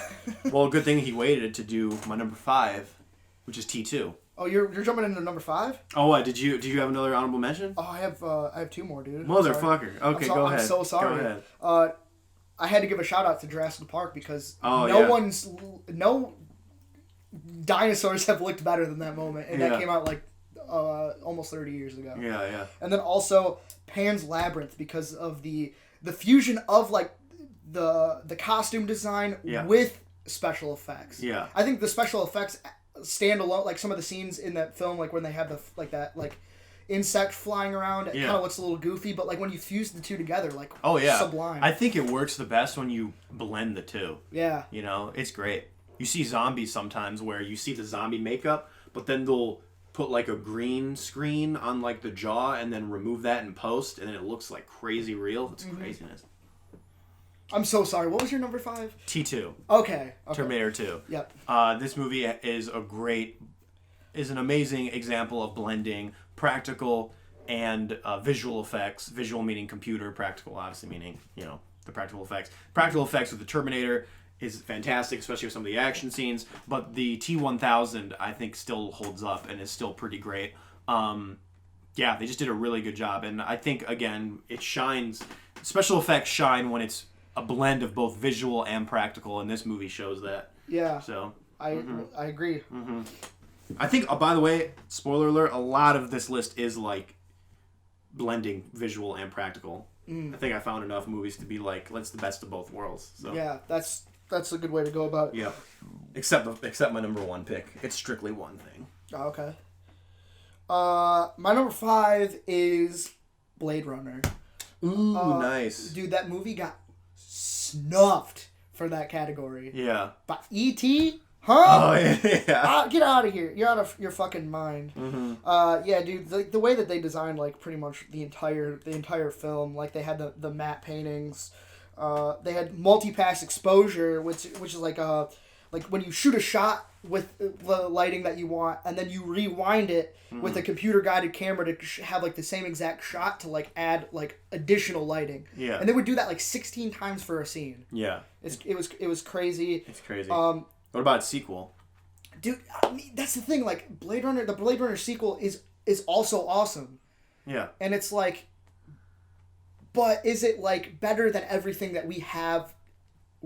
Well, good thing he waited to do my number 5, which is T2. Oh, you're jumping into number 5? Oh, what? Did you have another honorable mention? Oh, I have 2 more, dude. Motherfucker. Okay, go ahead. I'm so sorry. Go ahead. I had to give a shout out to Jurassic Park because no dinosaurs have looked better than that moment, and that came out like almost 30 years ago. Yeah. And then also Pan's Labyrinth because of the fusion of like the costume design with special effects. Yeah. I think the special effects stand alone, like some of the scenes in that film, like when they have that insect flying around, it kind of looks a little goofy, but like when you fuse the two together, like sublime. I think it works the best when you blend the two. Yeah. You know, it's great. You see zombies sometimes where you see the zombie makeup, but then they'll put like a green screen on like the jaw and then remove that in post, and then it looks like crazy real. It's craziness. I'm so sorry. What was your number 5? T2. Okay. Terminator 2. Yep. This movie is an amazing example of blending practical and visual effects. Visual meaning computer, practical obviously meaning, the practical effects. Practical effects with the Terminator is fantastic, especially with some of the action scenes, but the T-1000 I think still holds up and is still pretty great. They just did a really good job, and I think again it shines. Special effects shine when it's a blend of both visual and practical, and this movie shows that. Yeah. So I agree. I think, by the way, spoiler alert, a lot of this list is like blending visual and practical. I think I found enough movies to be like, let's the best of both worlds. So. Yeah, that's a good way to go about it. Yeah. Except my number 1 pick. It's strictly one thing. Oh, okay. My number 5 is Blade Runner. Ooh, nice. Dude, that movie got snuffed for that category. Yeah. But E.T.? Huh? Oh, yeah. Get out of here. You're out of your fucking mind. Yeah, dude, the way that they designed, like, pretty much the entire film, like, they had the matte paintings, they had multi-pass exposure, which is like when you shoot a shot with the lighting that you want, and then you rewind it with a computer-guided camera to have, like, the same exact shot to, like, add, like, additional lighting. Yeah. And they would do that, like, 16 times for a scene. Yeah. It was crazy. It's crazy. What about sequel? Dude, I mean, that's the thing. Like, the Blade Runner sequel is also awesome. Yeah. And it's like, but is it like better than everything that we have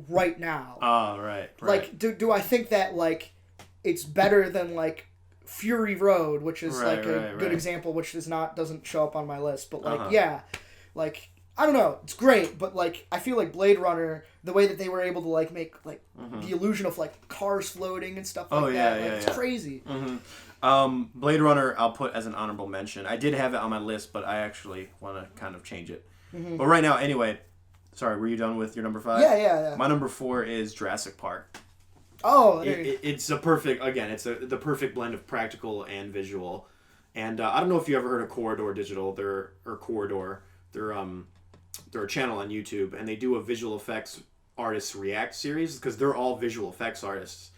right now? Oh, right. Like, do I think that like it's better than like Fury Road, which is Right, like a good right. example, which doesn't show up on my list, but like yeah, like I don't know, it's great, but like I feel like Blade Runner, the way that they were able to like make like the illusion of like cars floating and stuff like that, like, it's crazy. Blade Runner, I'll put as an honorable mention. I did have it on my list, but I actually want to kind of change it. But right now, anyway, sorry, were you done with your number 5? Yeah. My number 4 is Jurassic Park. Oh, it's a perfect, again, it's the perfect blend of practical and visual. And I don't know if you ever heard of Corridor Digital, Corridor. They're a channel on YouTube, and they do a visual effects artists react series, because they're all visual effects artists,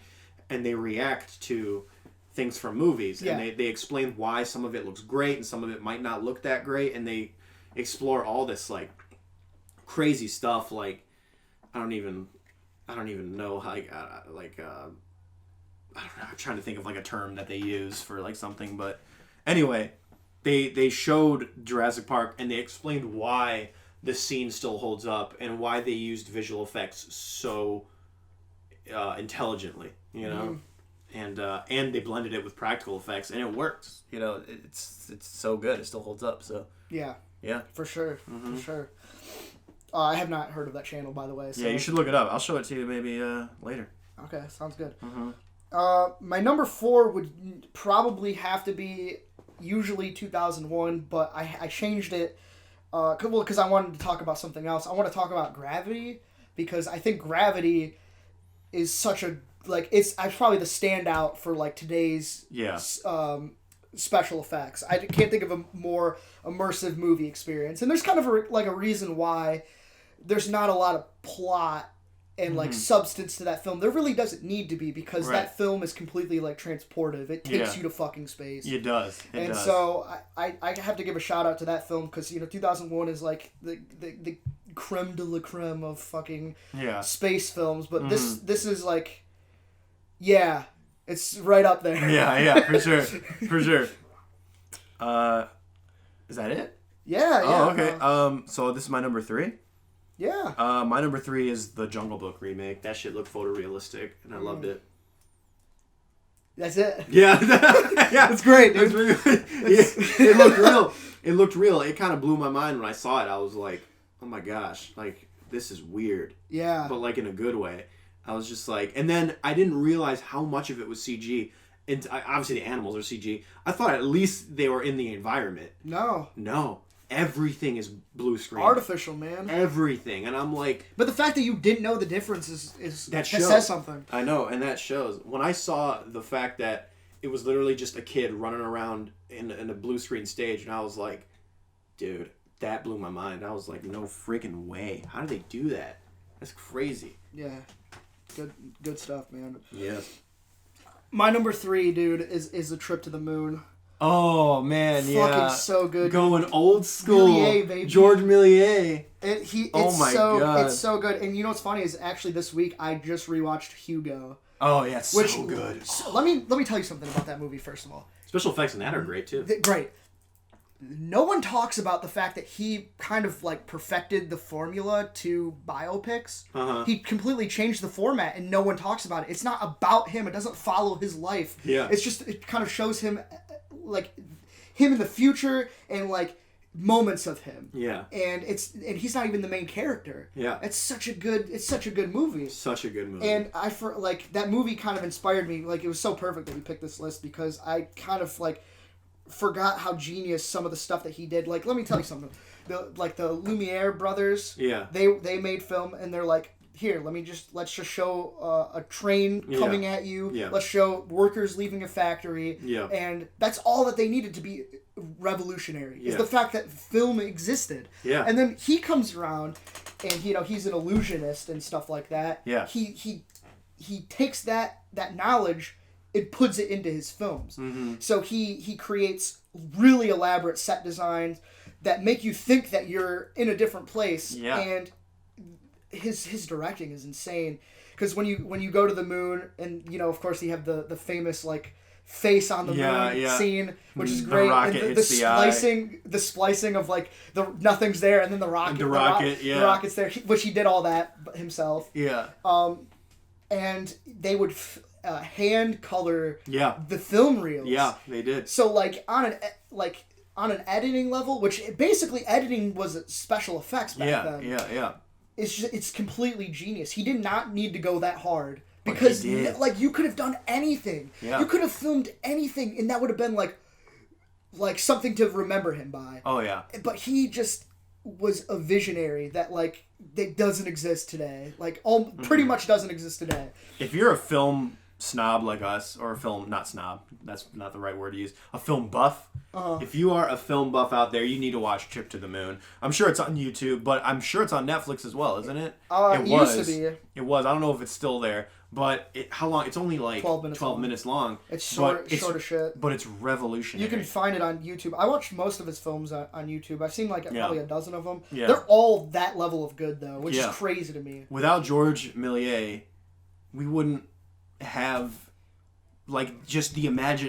and they react to things from movies, and they explain why some of it looks great and some of it might not look that great, and they explore all this like crazy stuff. Like I don't even know how I don't know, I'm trying to think of like a term that they use for like something, but anyway, they showed Jurassic Park, and they explained why the scene still holds up and why they used visual effects so intelligently, you know. And they blended it with practical effects, and it works. You know, it's so good. It still holds up. So yeah, for sure. I have not heard of that channel, by the way. So. Yeah, you should look it up. I'll show it to you maybe later. Okay, sounds good. My number 4 would probably have to be usually 2001, but I changed it because I wanted to talk about something else. I want to talk about Gravity, because I think Gravity is such a it's probably the standout for like today's special effects. I can't think of a more immersive movie experience, and there's kind of a reason why there's not a lot of plot and like substance to that film. There really doesn't need to be, because that film is completely like transportive. It takes you to fucking space. It does. So I have to give a shout out to that film, because 2001 is like the creme de la creme of fucking space films. But this is like. Yeah, it's right up there. Yeah, for sure. Is that it? Yeah. Oh, okay. So this is my number 3? Yeah. My number 3 is the Jungle Book remake. That shit looked photorealistic, and I loved it. That's it? Yeah. It's great, dude. It looked real. It looked real. It kind of blew my mind when I saw it. I was like, oh my gosh, like, this is weird. Yeah. But like in a good way. I was just like, and then I didn't realize how much of it was CG. And obviously the animals are CG. I thought at least they were in the environment. No. Everything is blue screen. Artificial, man. Everything. And I'm like... But the fact that you didn't know the difference that shows. says something. I know, and that shows. When I saw the fact that it was literally just a kid running around in a blue screen stage, and I was like, dude, that blew my mind. I was like, no freaking way. How do they do that? That's crazy. Yeah. Good stuff, man. Yes. My number 3, dude, is A Trip to the Moon. Oh, man, Fucking so good. Going old school. Méliès, baby. George Méliès. God. It's so good. And you know what's funny is actually this week I just rewatched Hugo. Oh, yeah, it's so good. Let me tell you something about that movie, first of all. Special effects in that are great, too. Great. No one talks about the fact that he kind of like perfected the formula to biopics. He completely changed the format, and no one talks about it. It's not about him. It doesn't follow his life. Yeah. It's just, it kind of shows him, like, him in the future and like moments of him. Yeah. And he's not even the main character. Yeah. It's such a good movie. Such a good movie. And that movie kind of inspired me. Like, it was so perfect that we picked this list, because I kind of like forgot how genius some of the stuff that he did. Like, let me tell you something. The Lumiere brothers. Yeah. They made film, and they're like, here, let's just show a train coming at you. Yeah. Let's show workers leaving a factory. Yeah. And that's all that they needed to be revolutionary. Is the fact that film existed. Yeah. And then he comes around, and he's an illusionist and stuff like that. Yeah. He takes that knowledge, it puts it into his films. So he creates really elaborate set designs that make you think that you're in a different place. Yeah. And his directing is insane, because when you go to the moon, and of course you have the famous like face on the moon scene, which is great. The rocket and hits the splicing of like nothing's there, and then the rocket's there, which he did all that himself. Yeah. And they would hand color the film reels. Yeah, they did. So like on an editing level, which basically editing was special effects back then. Yeah. It's completely genius. He did not need to go that hard because like you could have done anything. Yeah. You could have filmed anything, and that would have been like something to remember him by. Oh yeah. But he just was a visionary that like that doesn't exist today. Like pretty much doesn't exist today. If you're a film snob like us, or a film, not snob, that's not the right word to use, a film buff. If you are a film buff out there, you need to watch Trip to the Moon. I'm sure it's on YouTube, but I'm sure it's on Netflix as well, isn't it? It used to be. It was. I don't know if it's still there, but how long? It's only like 12 minutes long. It's short as shit. But it's revolutionary. You can find it on YouTube. I watched most of his films on YouTube. I've seen like probably a dozen of them. Yeah. They're all that level of good though, which is crazy to me. Without George Méliès, we wouldn't have like just the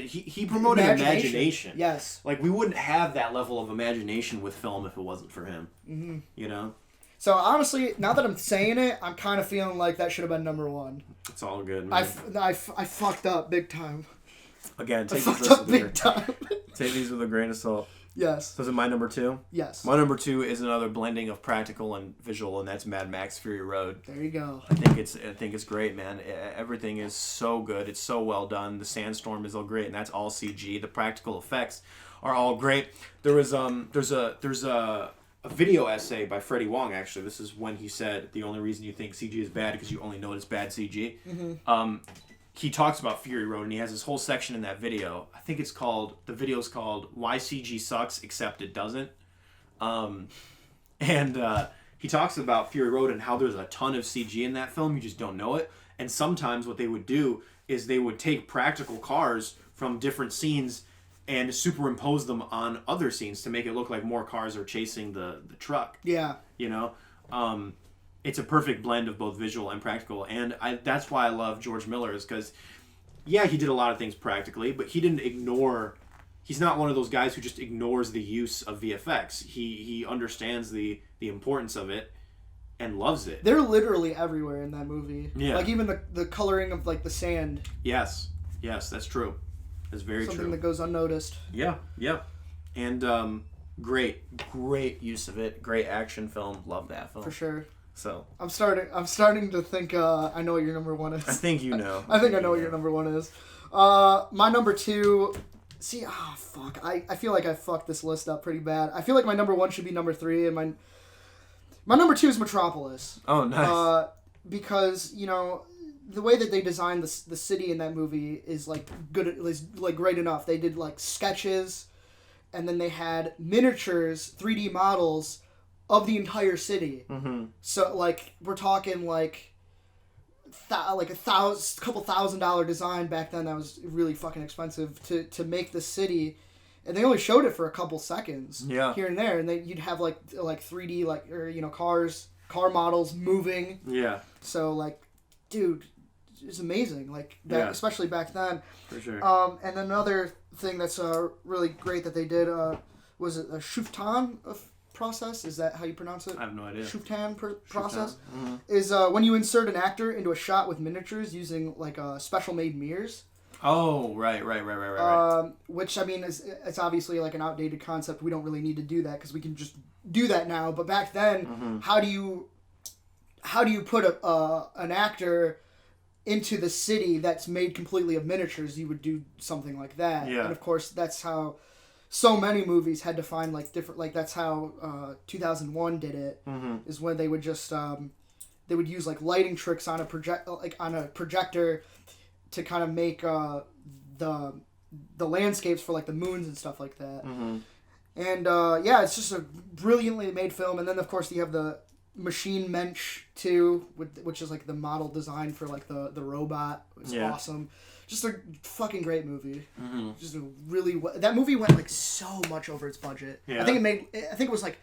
he promoted imagination. Yes. Like we wouldn't have that level of imagination with film if it wasn't for him. Mm-hmm. You know? So honestly, now that I'm saying it, I'm kind of feeling like that should have been number one. It's all good, man. I fucked up big time. Again, take these with a grain of salt. Yes. So is it my number two? Yes. My number two is another blending of practical and visual, and that's Mad Max Fury Road. There you go. I think it's great, man. Everything is so good. It's so well done. The sandstorm is all great, and that's all CG. The practical effects are all great. There's a video essay by Freddie Wong, actually. This is when he said the only reason you think CG is bad because you only notice bad CG. Mm-hmm. He talks about Fury Road, and he has this whole section in that video. I think the video's called Why CG Sucks Except It Doesn't. He talks about Fury Road and how there's a ton of CG in that film. You just don't know it. And sometimes what they would do is they would take practical cars from different scenes and superimpose them on other scenes to make it look like more cars are chasing the truck. Yeah. You know? It's a perfect blend of both visual and practical. And that's why I love George Miller, is because, yeah, he did a lot of things practically, but he didn't ignore... He's not one of those guys who just ignores the use of VFX. He understands the importance of it and loves it. They're literally everywhere in that movie. Yeah. Like even the coloring of like the sand. Yes, that's true. That's very true. Something that goes unnoticed. Yeah. And great use of it. Great action film. Love that film. For sure. So I'm starting to think I know what your number one is. I think you know. I think I know what your number one is. My number two. See, fuck. I feel like I fucked this list up pretty bad. I feel like my number one should be number three, and my number two is Metropolis. Oh, nice. Because the way that they designed the city in that movie is like good, is like great enough. They did like sketches, and then they had miniatures, 3D models of the entire city. Mm-hmm. So like we're talking like a couple $1,000 design back then. That was really fucking expensive to make the city, and they only showed it for a couple seconds here and there, and then you'd have like 3D car models moving. Yeah. So like, dude, it's amazing. Like that, especially back then. For sure. And another thing that's really great that they did was a Shuftan process. Is that how you pronounce it? I have no idea. Shuftan process Mm-hmm. is when you insert an actor into a shot with miniatures using like special made mirrors. Oh, right. Which I mean it's obviously like an outdated concept. We don't really need to do that because we can just do that now. But back then, how do you put an actor into the city that's made completely of miniatures? You would do something like that. Yeah. And of course, that's how so many movies had to find like different. Like that's how 2001 did it. Mm-hmm. Is when they would just they would use like lighting tricks on a projector to kind of make the landscapes for like the moons and stuff like that. Mm-hmm. And it's just a brilliantly made film. And then of course you have the Machine Mensch 2, which is like the model design for like the robot. It's awesome. Just a fucking great movie. Mm-hmm. Just a really that movie went like so much over its budget. Yeah. I think it was like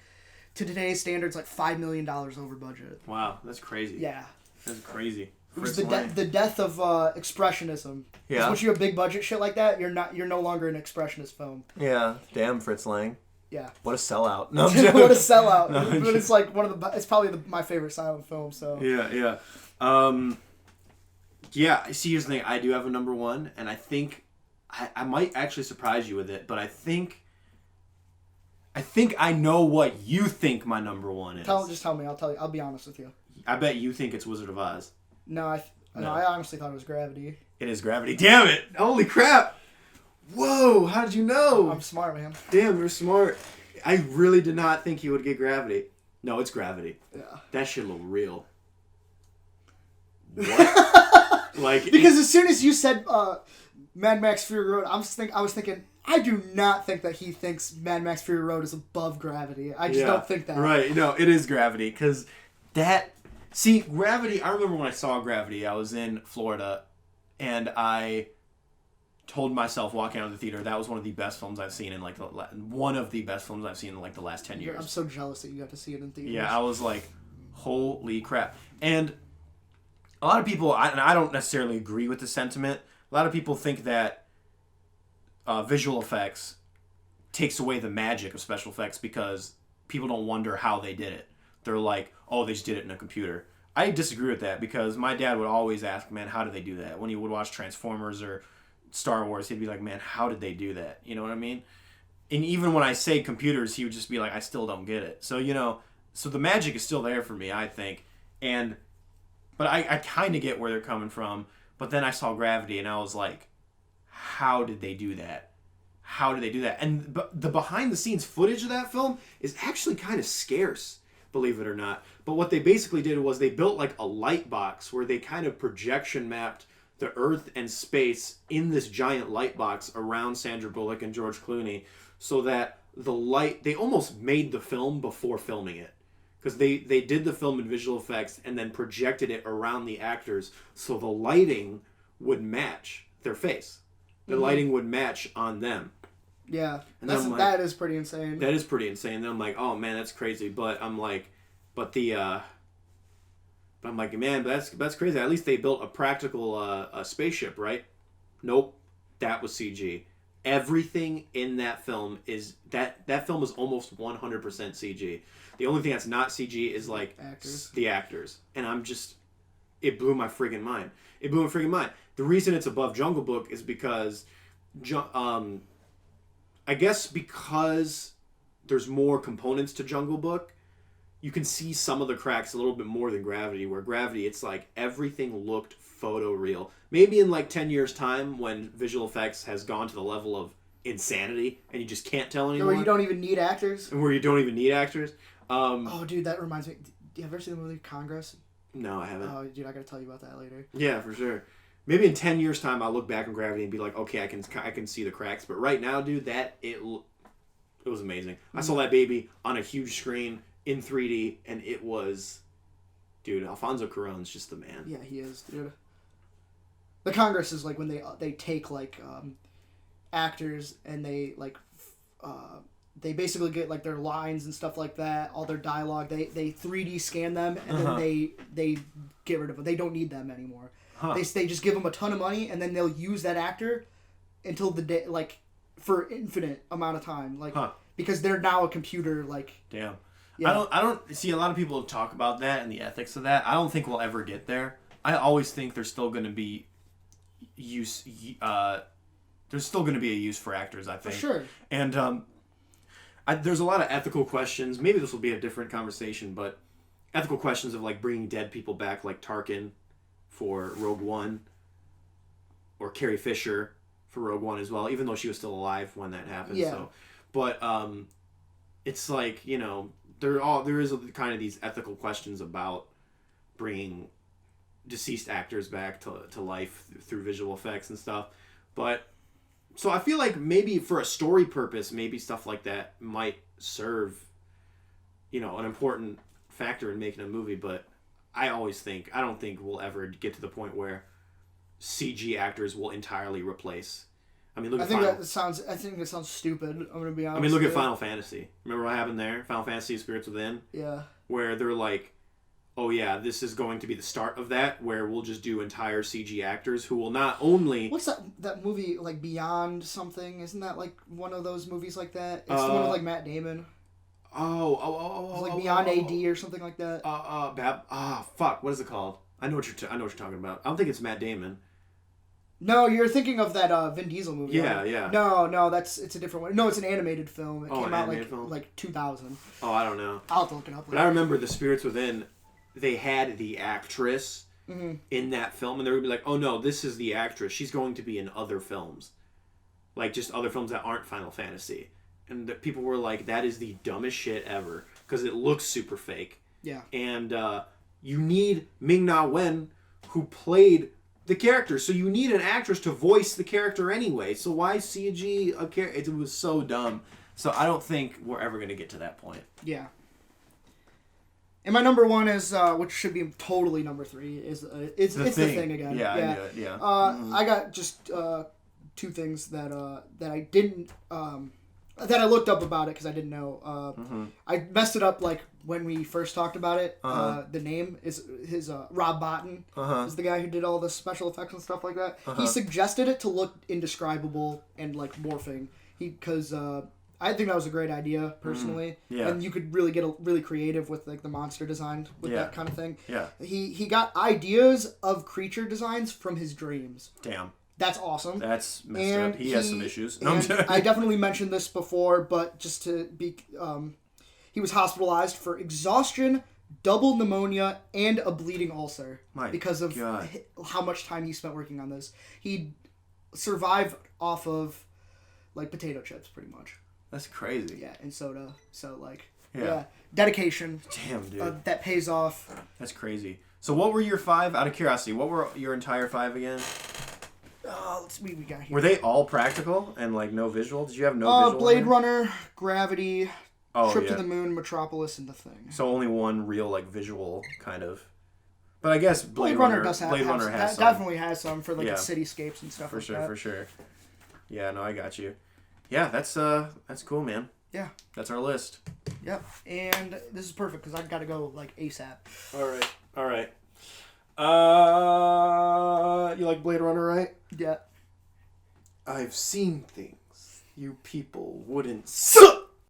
to today's standards like $5 million over budget. Wow, that's crazy. Yeah, that's crazy. It was the death of expressionism. Yeah. Once you have big budget shit like that, you're no longer an expressionist film. Yeah. Damn, Fritz Lang. Yeah. What a sellout. No, what a sellout. No, but it's like it's probably my favorite silent film. So. Yeah. Yeah, see, here's the thing. I do have a number one, and I think I might actually surprise you with it, but I think I know what you think my number one is. Just tell me. I'll tell you. I'll be honest with you. I bet you think it's Wizard of Oz. No, I honestly thought it was Gravity. It is Gravity. Damn it! Holy crap! Whoa! How did you know? I'm smart, man. Damn, you're smart. I really did not think you would get Gravity. No, it's Gravity. Yeah. That shit look real. What? Because as soon as you said Mad Max Fury Road, I was thinking, I do not think that he thinks Mad Max Fury Road is above Gravity. I just don't think that. Right. No, it is Gravity. Because Gravity, I remember when I saw Gravity, I was in Florida, and I told myself walking out of the theater, that was one of the best films I've seen in one of the best films I've seen in the last 10 years. I'm so jealous that you got to see it in theaters. Yeah, I was like, holy crap. And a lot of people, and I don't necessarily agree with the sentiment, a lot of people think that visual effects takes away the magic of special effects because people don't wonder how they did it. They're like, oh, they just did it in a computer. I disagree with that because my dad would always ask, man, how did they do that? When he would watch Transformers or Star Wars, he'd be like, man, how did they do that? You know what I mean? And even when I say computers, he would just be like, I still don't get it. So, so the magic is still there for me, I think. But I kind of get where they're coming from. But then I saw Gravity, and I was like, how did they do that? How did they do that? And the behind-the-scenes footage of that film is actually kind of scarce, believe it or not. But what they basically did was they built like a light box where they kind of projection mapped the Earth and space in this giant light box around Sandra Bullock and George Clooney so that they almost made the film before filming it. Because they did the film in visual effects and then projected it around the actors so the lighting would match their face. The lighting would match on them. Yeah, that is pretty insane. That is pretty insane. Then I'm like, oh man, that's crazy. But I'm like, man, that's crazy. At least they built a practical spaceship, right? Nope, that was CG. Everything in that film is that film is almost 100% CG. The only thing that's not CG is like the actors. And it blew my friggin' mind. The reason it's above Jungle Book is because, I guess because there's more components to Jungle Book, you can see some of the cracks a little bit more than Gravity, where Gravity, it's like everything looked photoreal. Maybe in like 10 years' time when visual effects has gone to the level of insanity and you just can't tell anymore. Where you don't even need actors? Oh, dude, that reminds me. Do you ever see the movie Congress? No, I haven't. Oh, dude, I gotta tell you about that later. Yeah, for sure. Maybe in 10 years' time I'll look back on Gravity and be like, okay, I can see the cracks. But right now, dude, it was amazing. I saw that baby on a huge screen in 3D, and it was... Dude, Alfonso Cuarón's just the man. Yeah, he is, dude. The Congress is like when they take like actors and they like they basically get like their lines and stuff like that, all their dialogue. They 3D scan them and then they get rid of them. They don't need them anymore. They just give them a ton of money and then they'll use that actor until the day like for infinite amount of time because they're now a computer like. Damn. Yeah. I don't see a lot of people talk about that and the ethics of that. I don't think we'll ever get there. I always think there's still going to be use. There's still going to be a use for actors, I think. For sure. And there's a lot of ethical questions. Maybe this will be a different conversation, but ethical questions of like bringing dead people back, like Tarkin for Rogue One, or Carrie Fisher for Rogue One as well, even though she was still alive when that happened. Yeah. So, but it's like, you know, there is kind of these ethical questions about bringing deceased actors back to life through visual effects and stuff. But so I feel like maybe for a story purpose, maybe stuff like that might serve, you know, an important factor in making a movie. But I don't think we'll ever get to the point where CG actors will entirely replace. I mean, I think it sounds stupid. I'm gonna be honest. I mean, look at Final Fantasy. Remember what happened there? Final Fantasy Spirits Within? Yeah. Where they're like, oh yeah, this is going to be the start of that, where we'll just do entire CG actors who will not only... What's that movie, like, Beyond something? Isn't that, like, one of those movies like that? It's the one with, like, Matt Damon. It's like Beyond AD or something like that. Fuck, what is it called? I know what you're talking about. I don't think it's Matt Damon. No, you're thinking of that Vin Diesel movie. Yeah, right? yeah. No, it's a different one. No, it's an animated film. It came out film? like 2000. Oh, I don't know. I'll have to look it up. But I remember The Spirits Within. They had the actress in that film, and they would be like, "Oh no, this is the actress. She's going to be in other films, like just other films that aren't Final Fantasy." And the people were like, "That is the dumbest shit ever," because it looks super fake. Yeah. And you need Ming-Na Wen, who played the character, so you need an actress to voice the character anyway. So why CG a character? It was so dumb. So I don't think we're ever going to get to that point. Yeah. And my number one is, which should be totally number 3, is it's The Thing again. Yeah, I knew it. Yeah. I got just 2 things that I didn't that I looked up about it because I didn't know. I messed it up like when we first talked about it. The name is his Rob Bottin is the guy who did all the special effects and stuff like that. He suggested it to look indescribable and like morphing. Because I think that was a great idea personally. Yeah. And you could really get really creative with like the monster design with that kind of thing. Yeah. He got ideas of creature designs from his dreams. Damn. That's awesome. That's messed up. He has some issues. No, And I definitely mentioned this before, but just to be... he was hospitalized for exhaustion, double pneumonia, and a bleeding ulcer. Because of how much time he spent working on this. He survived off of like potato chips, pretty much. That's crazy. Yeah, and soda. So like, yeah dedication. Damn, dude. That pays off. That's crazy. So what were your 5, out of curiosity, what were your entire 5 again? We got here. Were they all practical and like no visual? Did you have no visual? Blade Runner, Gravity, Trip yeah. to the Moon, Metropolis, and The Thing. So only one real like visual kind of. But I guess Blade Runner does have has some. definitely has some for like the cityscapes and stuff. For sure. Yeah, no, I got you. Yeah, that's cool, man. Yeah. That's our list. Yep, and this is perfect because I've got to go like ASAP. All right. You like Blade Runner, right? Yeah. I've seen things you people wouldn't suck.